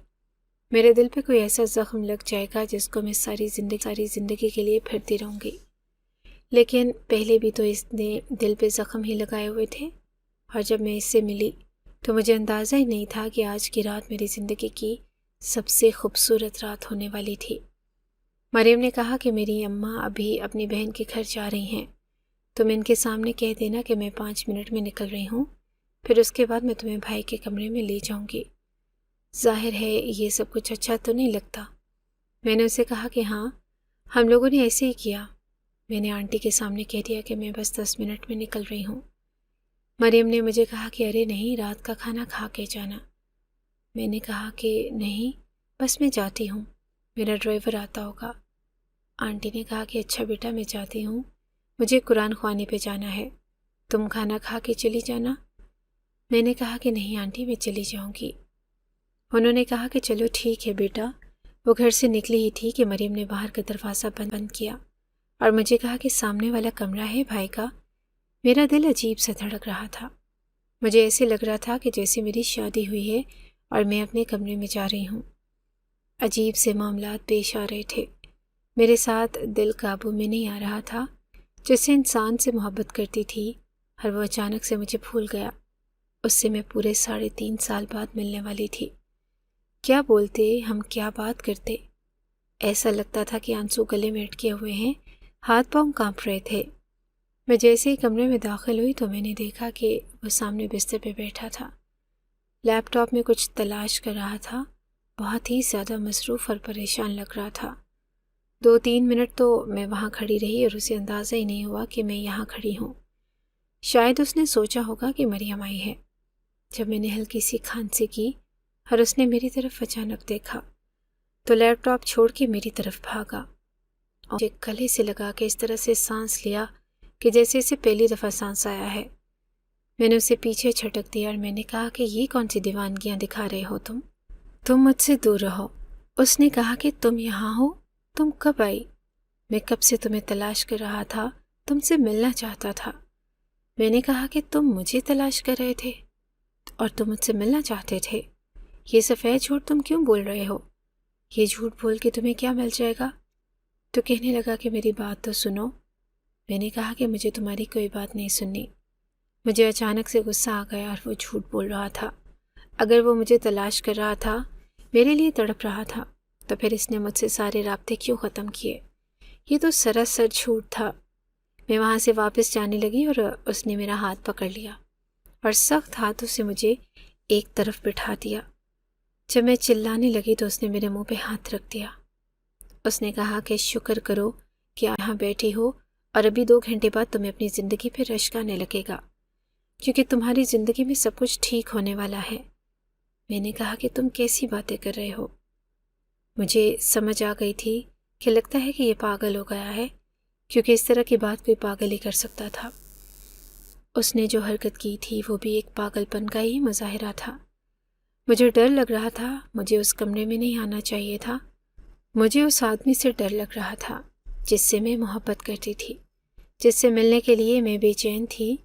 میرے دل پہ کوئی ایسا زخم لگ جائے گا جس کو میں ساری زندگی کے لیے پھرتی رہوں گی۔ لیکن پہلے بھی تو اس نے دل پہ زخم ہی لگائے ہوئے تھے، اور جب میں اس سے ملی تو مجھے اندازہ ہی نہیں تھا کہ آج کی رات میری زندگی کی سب سے خوبصورت رات ہونے والی تھی۔ مریم نے کہا کہ میری اماں ابھی اپنی بہن کے گھر جا رہی ہیں، تم ان کے سامنے کہہ دینا کہ میں 5 منٹ میں نکل رہی ہوں، پھر اس کے بعد میں تمہیں بھائی کے کمرے میں لے جاؤں گی۔ ظاہر ہے یہ سب کچھ اچھا تو نہیں لگتا۔ میں نے اسے کہا کہ ہاں، ہم لوگوں نے ایسے ہی کیا۔ میں نے آنٹی کے سامنے کہہ دیا کہ میں بس 10 منٹ میں نکل رہی ہوں۔ مریم نے مجھے کہا کہ ارے نہیں، رات کا کھانا کھا کے جانا۔ میں نے کہا کہ نہیں، بس میں جاتی ہوں، میرا ڈرائیور آتا ہوگا۔ آنٹی نے کہا کہ اچھا بیٹا، میں جاتی ہوں، مجھے قرآن خوانی پہ جانا ہے، تم کھانا کھا کے چلی جانا۔ میں نے کہا کہ نہیں آنٹی، میں چلی جاؤں گی۔ انہوں نے کہا کہ چلو ٹھیک ہے بیٹا۔ وہ گھر سے نکلی ہی تھی کہ مریم نے باہر کا دروازہ بند کیا اور مجھے کہا کہ سامنے والا کمرہ ہے بھائی کا۔ میرا دل عجیب سا دھڑک رہا تھا۔ مجھے ایسے لگ رہا تھا کہ جیسے میری شادی ہوئی ہے اور میں اپنے کمرے میں جا رہی ہوں۔ عجیب سے معاملات پیش آ رہے تھے۔ میرے ساتھ دل قابو میں نہیں آ رہا تھا۔ جس انسان سے محبت کرتی تھی اور وہ اچانک سے مجھے بھول گیا، اس سے میں پورے 3.5 سال بعد ملنے والی تھی۔ کیا بولتے، ہم کیا بات کرتے؟ ایسا لگتا تھا کہ آنسو گلے میں اٹکے ہوئے ہیں، ہاتھ پاؤں کانپ رہے تھے۔ میں جیسے ہی کمرے میں داخل ہوئی تو میں نے دیکھا کہ وہ سامنے بستر پہ بیٹھا تھا، لیپ ٹاپ میں کچھ تلاش کر رہا تھا، بہت ہی زیادہ مصروف اور پریشان لگ رہا تھا۔ 2-3 منٹ تو میں وہاں کھڑی رہی اور اسے اندازہ ہی نہیں ہوا کہ میں یہاں کھڑی ہوں۔ شاید اس نے سوچا ہوگا کہ مریم آئی ہے۔ جب میں نے ہلکی سی کھانسی کی اور اس نے میری طرف اچانک دیکھا تو لیپ ٹاپ چھوڑ کے میری طرف بھاگا اور مجھے گلے سے لگا کے اس طرح سے سانس لیا کہ جیسے اسے پہلی دفعہ سانس آیا ہے۔ میں نے اسے پیچھے چھٹک دیا اور میں نے کہا کہ یہ کون سی دیوانگیاں دکھا رہے ہو تم مجھ سے دور رہو۔ اس نے کہا کہ تم یہاں ہو؟ تم کب آئی؟ میں کب سے تمہیں تلاش کر رہا تھا، تم سے ملنا چاہتا تھا۔ میں نے کہا کہ تم مجھے تلاش کر رہے تھے اور تم مجھ سے ملنا چاہتے تھے۔ یہ سفید جھوٹ تم کیوں بول رہے ہو؟ یہ جھوٹ بول کے تمہیں کیا مل جائے گا؟ تو کہنے لگا کہ میری بات تو سنو۔ میں نے کہا کہ مجھے تمہاری کوئی بات نہیں سننی۔ مجھے اچانک سے غصہ آ گیا اور وہ جھوٹ بول رہا تھا۔ اگر وہ مجھے تلاش کر رہا تھا، میرے لیے تڑپ رہا تھا، تو پھر اس نے مجھ سے سارے رابطے کیوں ختم کیے؟ یہ تو سراسر جھوٹ تھا۔ میں وہاں سے واپس جانے لگی اور اس نے میرا ہاتھ پکڑ لیا اور سخت ہاتھوں سے مجھے ایک طرف بٹھا دیا۔ جب میں چلانے لگی تو اس نے میرے منہ پہ ہاتھ رکھ دیا۔ اس نے کہا کہ شکر کرو کہ یہاں بیٹھی ہو اور ابھی 2 گھنٹے بعد تمہیں اپنی زندگی پہ رشک آنے لگے گا، کیونکہ تمہاری زندگی میں سب کچھ ٹھیک ہونے والا ہے۔ میں نے کہا کہ تم کیسی باتیں کر رہے ہو؟ مجھے سمجھ آ گئی تھی کہ لگتا ہے کہ یہ پاگل ہو گیا ہے، کیونکہ اس طرح کی بات کوئی پاگل ہی کر سکتا تھا۔ اس نے جو حرکت کی تھی وہ بھی ایک پاگل پن کا ہی مظاہرہ تھا۔ مجھے ڈر لگ رہا تھا، مجھے اس کمرے میں نہیں آنا چاہیے تھا۔ مجھے اس آدمی سے ڈر لگ رہا تھا جس سے میں محبت کرتی تھی، جس سے ملنے کے لیے میں بے چین تھی۔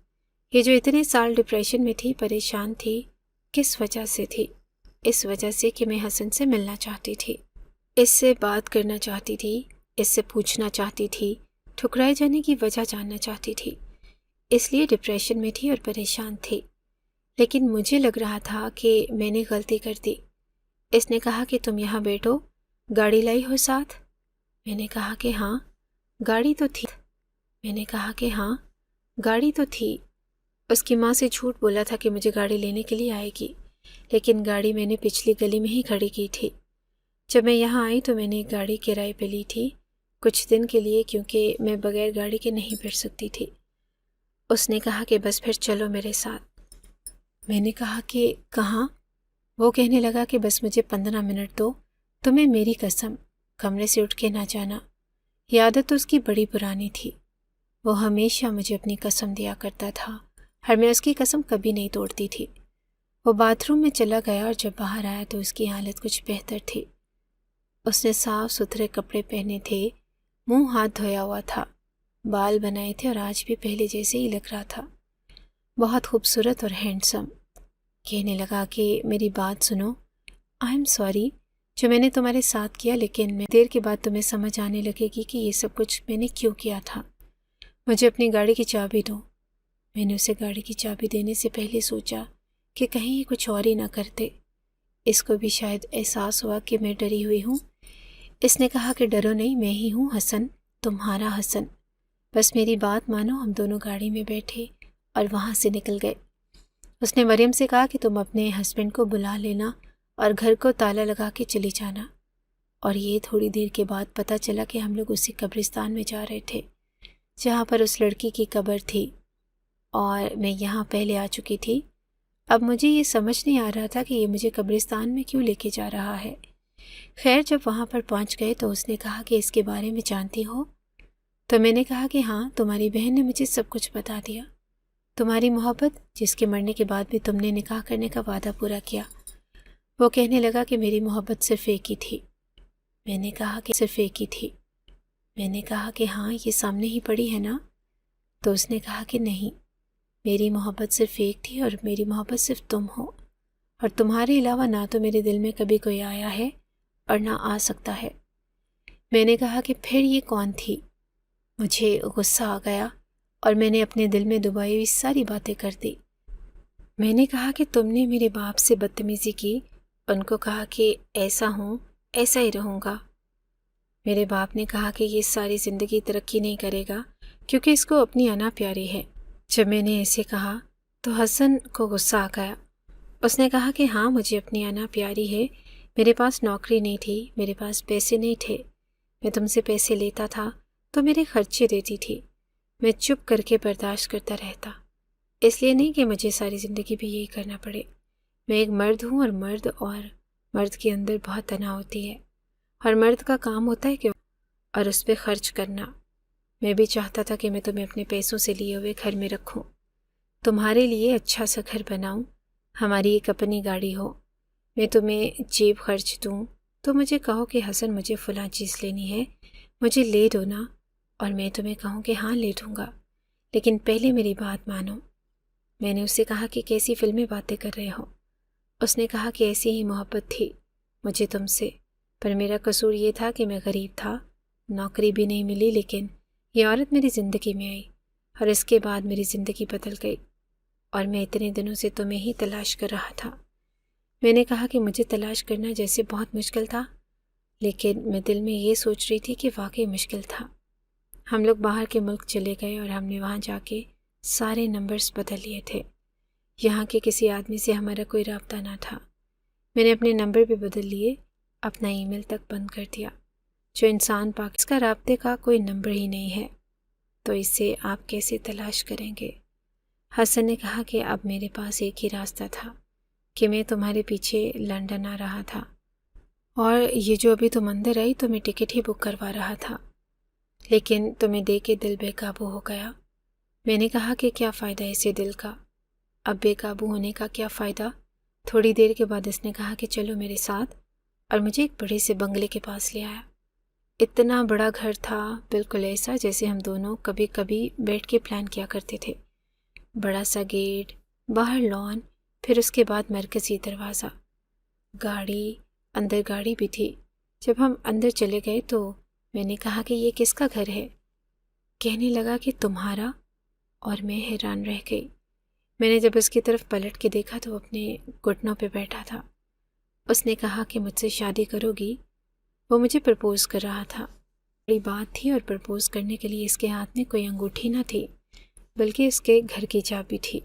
یہ جو اتنے سال ڈپریشن میں تھی، پریشان تھی، کس وجہ سے تھی؟ اس وجہ سے کہ میں حسن سے ملنا چاہتی تھی، اس سے بات کرنا چاہتی تھی، اس سے پوچھنا چاہتی تھی، ٹھکرائے جانے کی وجہ جاننا چاہتی تھی، اس لیے ڈپریشن میں تھی اور پریشان تھی۔ لیکن مجھے لگ رہا تھا کہ میں نے غلطی کر دی۔ اس نے کہا کہ تم یہاں بیٹھو، گاڑی لائی ہو ساتھ؟ میں نے کہا کہ ہاں، گاڑی تو تھی۔ میں نے کہا کہ ہاں، گاڑی تو تھی۔ اس کی ماں سے جھوٹ بولا تھا کہ مجھے گاڑی لینے کے لیے آئے گی، لیکن گاڑی میں نے پچھلی گلی میں ہی کھڑی کی تھی۔ جب میں یہاں آئی تو میں نے ایک گاڑی کرائے پہ لی تھی کچھ دن کے لیے، کیونکہ میں بغیر گاڑی کے نہیں بیٹھ سکتی تھی۔ اس نے کہا کہ بس پھر چلو میرے ساتھ۔ میں نے کہا کہ کہاں؟ وہ کہنے لگا کہ بس مجھے 15 منٹ دو، تمہیں میری قسم کمرے سے اٹھ کے نہ جانا۔ یہ عادت تو اس کی بڑی پرانی تھی، وہ ہمیشہ مجھے اپنی قسم دیا کرتا تھا اور میں اس کی قسم کبھی نہیں توڑتی تھی۔ وہ باتھ روم میں چلا گیا اور جب باہر آیا تو اس کی حالت کچھ بہتر تھی۔ اس نے صاف ستھرے کپڑے پہنے تھے، منہ ہاتھ دھویا ہوا تھا، بال بنائے تھے اور آج بھی پہلے جیسے ہی لگ رہا تھا، بہت خوبصورت اور ہینڈسم۔ کہنے لگا کہ میری بات سنو، آئی ایم سوری جو میں نے تمہارے ساتھ کیا، لیکن میں دیر کے بعد تمہیں سمجھ آنے لگے گی کہ یہ سب کچھ میں نے کیوں کیا تھا۔ مجھے اپنی گاڑی کی چابی دو۔ میں نے اسے گاڑی کی چابی دینے سے پہلے سوچا کہ کہیں یہ کچھ اور ہی نہ کرتے۔ اس کو بھی شاید احساس ہوا کہ میں ڈری ہوئی ہوں۔ اس نے کہا کہ ڈرو نہیں، میں ہی ہوں حسن، تمہارا حسن، بس میری بات مانو۔ ہم دونوں گاڑی میں بیٹھے اور وہاں سے نکل گئے۔ اس نے مریم سے کہا کہ تم اپنے ہسبینڈ کو بلا لینا اور گھر کو تالا لگا کے چلی جانا۔ اور یہ تھوڑی دیر کے بعد پتہ چلا کہ ہم لوگ اسی قبرستان میں جا رہے تھے جہاں پر اس لڑکی کی قبر تھی، اور میں یہاں پہلے آ چکی تھی۔ اب مجھے یہ سمجھ نہیں آ رہا تھا کہ یہ مجھے قبرستان میں کیوں لے کے جا رہا ہے۔ خیر جب وہاں پر پہنچ گئے تو اس نے کہا کہ اس کے بارے میں جانتی ہو؟ تو میں نے کہا کہ ہاں، تمہاری بہن نے مجھے سب کچھ بتا دیا۔ تمہاری محبت جس کے مرنے کے بعد بھی تم نے نکاح کرنے کا وعدہ پورا کیا۔ وہ کہنے لگا کہ میری محبت صرف ایک ہی تھی۔ میں نے کہا کہ صرف ایک ہی تھی۔ میں نے کہا کہ ہاں یہ سامنے ہی پڑی ہے نا؟ تو اس نے کہا کہ نہیں، میری محبت صرف ایک تھی اور میری محبت صرف تم ہو، اور تمہارے علاوہ نہ تو میرے دل میں کبھی کوئی آیا ہے اور نہ آ سکتا ہے۔ میں نے کہا کہ پھر یہ کون تھی؟ مجھے غصہ آ گیا اور میں نے اپنے دل میں دبائی ہوئی ساری باتیں کر دی۔ میں نے کہا کہ تم نے میرے باپ سے بدتمیزی کی، ان کو کہا کہ ایسا ہوں ایسا ہی رہوں گا۔ میرے باپ نے کہا کہ یہ ساری زندگی ترقی نہیں کرے گا کیونکہ اس کو اپنی انا پیاری ہے۔ جب میں نے ایسے کہا تو حسن کو غصہ آ گیا۔ اس نے کہا کہ ہاں مجھے اپنی انا پیاری ہے، میرے پاس نوکری نہیں تھی، میرے پاس پیسے نہیں تھے، میں تم سے پیسے لیتا تھا تو میرے خرچے دیتی تھی، میں چپ کر کے برداشت کرتا رہتا، اس لیے نہیں کہ مجھے ساری زندگی بھی یہی کرنا پڑے۔ میں ایک مرد ہوں اور مرد کے اندر بہت تناؤ ہوتی ہے، اور مرد کا کام ہوتا ہے کہ اور اس پہ خرچ کرنا۔ میں بھی چاہتا تھا کہ میں تمہیں اپنے پیسوں سے لیے ہوئے گھر میں رکھوں، تمہارے لیے اچھا سا گھر بناؤں، ہماری ایک اپنی گاڑی ہو، میں تمہیں جیب خرچ دوں تو مجھے کہو کہ حسن مجھے فلاں چیز لینی ہے، مجھے لے دو نا، اور میں تمہیں کہوں کہ ہاں لے دوں گا، لیکن پہلے میری بات مانو۔ میں نے اسے کہا کہ کیسی فلمی باتیں کر رہے ہو؟ اس نے کہا کہ ایسی ہی محبت تھی مجھے تم سے، پر میرا قصور یہ تھا کہ میں غریب تھا، نوکری بھی نہیں ملی، لیکن یہ عورت میری زندگی میں آئی اور اس کے بعد میری زندگی بدل گئی، اور میں اتنے دنوں سے تمہیں ہی تلاش کر رہا تھا۔ میں نے کہا کہ مجھے تلاش کرنا جیسے بہت مشکل تھا، لیکن میں دل میں یہ سوچ رہی تھی کہ واقعی مشکل تھا۔ ہم لوگ باہر کے ملک چلے گئے اور ہم نے وہاں جا کے سارے نمبرز بدل لیے تھے، یہاں کے کسی آدمی سے ہمارا کوئی رابطہ نہ تھا۔ میں نے اپنے نمبر بھی بدل لیے، اپنا ای میل تک بند کر دیا۔ جو انسان پاک اس کا رابطے کا کوئی نمبر ہی نہیں ہے تو اسے آپ کیسے تلاش کریں گے؟ حسن نے کہا کہ اب میرے پاس ایک ہی راستہ تھا کہ میں تمہارے پیچھے لندن آ رہا تھا، اور یہ جو ابھی تم اندر آئی تو میں ٹکٹ ہی بک کروا رہا تھا، لیکن تمہیں دیکھ کے دل بے قابو ہو گیا۔ میں نے کہا کہ کیا فائدہ اسے دل کا، اب بے قابو ہونے کا کیا فائدہ؟ تھوڑی دیر کے بعد اس نے کہا کہ چلو میرے ساتھ، اور مجھے ایک بڑے سے بنگلے کے پاس لے آیا۔ اتنا بڑا گھر تھا، بالکل ایسا جیسے ہم دونوں کبھی کبھی بیٹھ کے پلان کیا کرتے تھے۔ بڑا سا گیٹ، باہر لان، پھر اس کے بعد مرکزی دروازہ، اندر گاڑی بھی تھی۔ جب ہم اندر چلے گئے تو میں نے کہا کہ یہ کس کا گھر ہے؟ کہنے لگا کہ تمہارا، اور میں حیران رہ گئی۔ میں نے جب اس کی طرف پلٹ کے دیکھا تو وہ اپنے گھٹنوں پہ بیٹھا تھا۔ اس نے کہا کہ مجھ سے شادی کرو گی؟ وہ مجھے پرپوز کر رہا تھا، بڑی بات تھی، اور پرپوز کرنے کے لیے اس کے ہاتھ میں کوئی انگوٹھی نہ تھی بلکہ اس کے گھر کی چابی تھی۔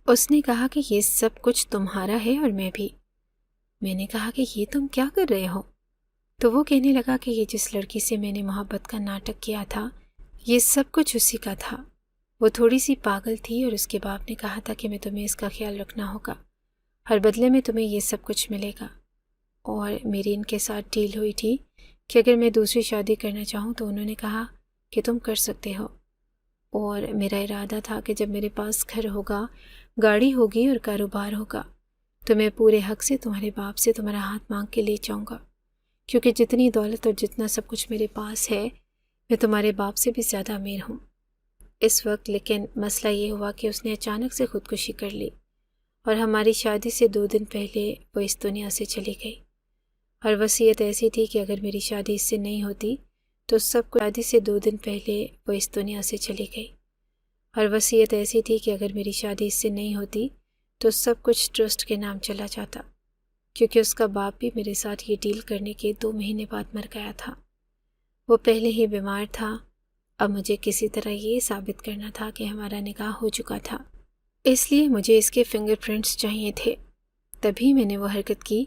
اس نے کہا کہ یہ سب کچھ تمہارا ہے اور میں بھی۔ میں نے کہا کہ یہ تم کیا کر رہے ہو؟ تو وہ کہنے لگا کہ یہ جس لڑکی سے میں نے محبت کا ناٹک کیا تھا یہ سب کچھ اسی کا تھا۔ وہ تھوڑی سی پاگل تھی اور اس کے باپ نے کہا تھا کہ میں تمہیں اس کا خیال رکھنا ہوگا، ہر بدلے میں تمہیں یہ سب کچھ ملے گا، اور میری ان کے ساتھ ڈیل ہوئی تھی کہ اگر میں دوسری شادی کرنا چاہوں تو انہوں نے کہا کہ تم کر سکتے ہو، اور میرا ارادہ تھا کہ جب میرے پاس گھر ہوگا، گاڑی ہوگی اور کاروبار ہوگا تو میں پورے حق سے تمہارے باپ سے تمہارا ہاتھ مانگ کے لے جاؤں گا، کیونکہ جتنی دولت اور جتنا سب کچھ میرے پاس ہے میں تمہارے باپ سے بھی زیادہ امیر ہوں اس وقت۔ لیکن مسئلہ یہ ہوا کہ اس نے اچانک سے خودکشی کر لی، اور ہماری شادی سے 2 دن پہلے وہ اس دنیا سے چلی گئی، اور وصیت ایسی تھی کہ اگر میری شادی اس سے نہیں ہوتی تو سب کچھ، شادی سے 2 دن پہلے وہ اس دنیا سے چلی گئی، اور وصیت ایسی تھی کہ اگر میری شادی اس سے نہیں ہوتی تو سب کچھ ٹرسٹ کے نام چلا جاتا، کیونکہ اس کا باپ بھی میرے ساتھ یہ ڈیل کرنے کے 2 مہینے بعد مر گیا تھا۔ وہ پہلے ہی بیمار تھا، اب مجھے کسی طرح یہ ثابت کرنا تھا کہ ہمارا نکاح ہو چکا تھا، اس لیے مجھے اس کے فنگر پرنٹس چاہیے تھے۔ تبھی میں نے وہ حرکت کی۔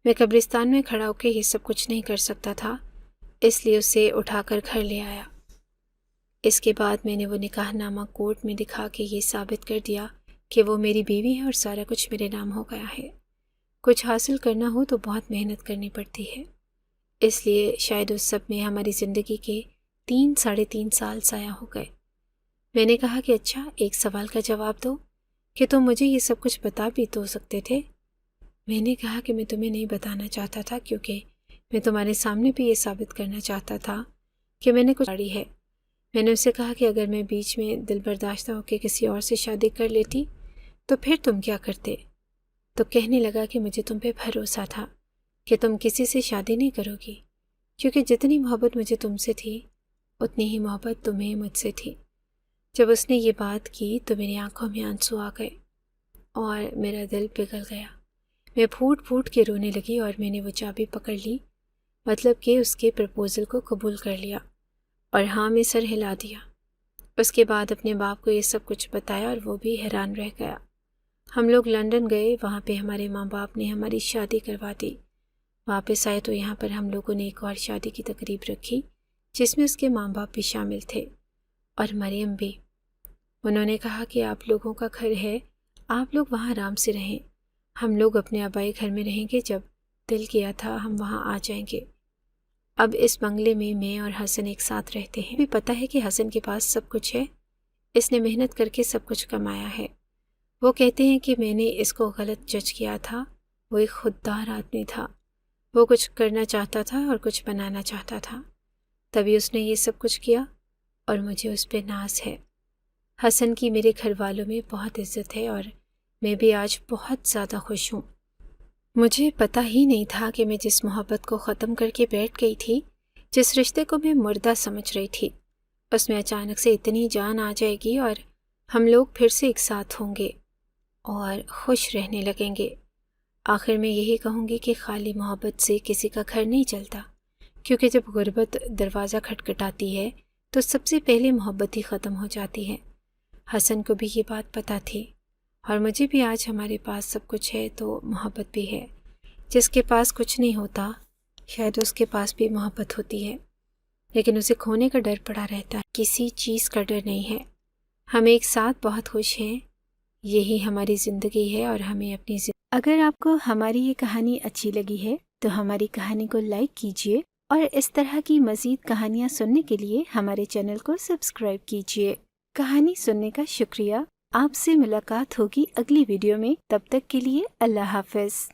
میں قبرستان میں کھڑا ہو کے یہ سب کچھ نہیں کر سکتا تھا، اس لیے اسے اٹھا کر گھر لے آیا۔ اس کے بعد میں نے وہ نکاح نامہ کورٹ میں دکھا کے یہ ثابت کر دیا کہ وہ میری بیوی ہے اور سارا کچھ میرے نام ہو گیا ہے۔ کچھ حاصل کرنا ہو تو بہت محنت کرنی پڑتی ہے، اس لیے شاید اس سب میں ہماری زندگی کے 3 ساڑھے 3 سال ضائع ہو گئے۔ میں نے کہا کہ اچھا ایک سوال کا جواب دو کہ تم مجھے یہ سب کچھ بتا بھی تو سکتے تھے۔ میں نے کہا کہ میں تمہیں نہیں بتانا چاہتا تھا کیونکہ میں تمہارے سامنے بھی یہ ثابت کرنا چاہتا تھا کہ میں نے کچھ چھاڑی ہے۔ میں نے اسے کہا کہ اگر میں بیچ میں دل برداشتہ ہو کے کسی اور سے شادی کر لیتی تو پھر تم کیا کرتے؟ تو کہنے لگا کہ مجھے تم پہ بھروسہ تھا کہ تم کسی سے شادی نہیں کرو گی، کیونکہ جتنی محبت مجھے تم سے تھی اتنی ہی محبت تمہیں مجھ سے تھی۔ جب اس نے یہ بات کی تو میری آنکھوں میں آنسو آ گئے اور میرا دل پگھل گیا۔ میں پھوٹ پھوٹ کے رونے لگی اور میں نے وہ چابی پکڑ لی، مطلب کہ اس کے پرپوزل کو قبول کر لیا اور ہاں میں سر ہلا دیا۔ اس کے بعد اپنے باپ کو یہ سب کچھ بتایا اور وہ بھی حیران رہ گیا۔ ہم لوگ لندن گئے، وہاں پہ ہمارے ماں باپ نے ہماری شادی کروا دی۔ واپس آئے تو یہاں پر ہم لوگوں نے ایک اور شادی کی تقریب رکھی جس میں اس کے ماں باپ بھی شامل تھے اور مریم بھی۔ انہوں نے کہا کہ آپ لوگوں کا گھر ہے، آپ لوگ وہاں آرام سے رہیں، ہم لوگ اپنے آبائی گھر میں رہیں گے، جب دل کیا تھا ہم وہاں آ جائیں گے۔ اب اس بنگلے میں اور حسن ایک ساتھ رہتے ہیں۔ بھی پتہ ہے کہ حسن کے پاس سب کچھ ہے، اس نے محنت کر کے سب کچھ کمایا ہے۔ وہ کہتے ہیں کہ میں نے اس کو غلط جج کیا تھا، وہ ایک خوددار آدمی تھا، وہ کچھ کرنا چاہتا تھا اور کچھ بنانا چاہتا تھا، تبھی اس نے یہ سب کچھ کیا اور مجھے اس پہ ناز ہے۔ حسن کی میرے گھر والوں میں بہت عزت ہے اور میں بھی آج بہت زیادہ خوش ہوں۔ مجھے پتہ ہی نہیں تھا کہ میں جس محبت کو ختم کر کے بیٹھ گئی تھی، جس رشتے کو میں مردہ سمجھ رہی تھی، اس میں اچانک سے اتنی جان آ جائے گی اور ہم لوگ پھر سے ایک ساتھ ہوں گے اور خوش رہنے لگیں گے۔ آخر میں یہی کہوں گی کہ خالی محبت سے کسی کا گھر نہیں چلتا، کیونکہ جب غربت دروازہ کھٹکھٹاتی ہے تو سب سے پہلے محبت ہی ختم ہو جاتی ہے۔ حسن کو بھی یہ بات پتہ تھی اور مجھے بھی آج ہمارے پاس سب کچھ ہے تو محبت بھی ہے۔ جس کے پاس کچھ نہیں ہوتا شاید اس کے پاس بھی محبت ہوتی ہے، لیکن اسے کھونے کا ڈر پڑا رہتا ہے، کسی چیز کا ڈر نہیں ہے۔ ہم ایک ساتھ بہت خوش ہیں، یہی ہماری زندگی ہے اور ہمیں اپنی اگر آپ کو ہماری یہ کہانی اچھی لگی ہے تو ہماری کہانی کو لائک کیجیے اور اس طرح کی مزید کہانیاں سننے کے لیے ہمارے چینل کو سبسکرائب کیجیے۔ کہانی سننے کا شکریہ۔ آپ سے ملاقات ہوگی اگلی ویڈیو میں، تب تک کے لیے اللہ حافظ۔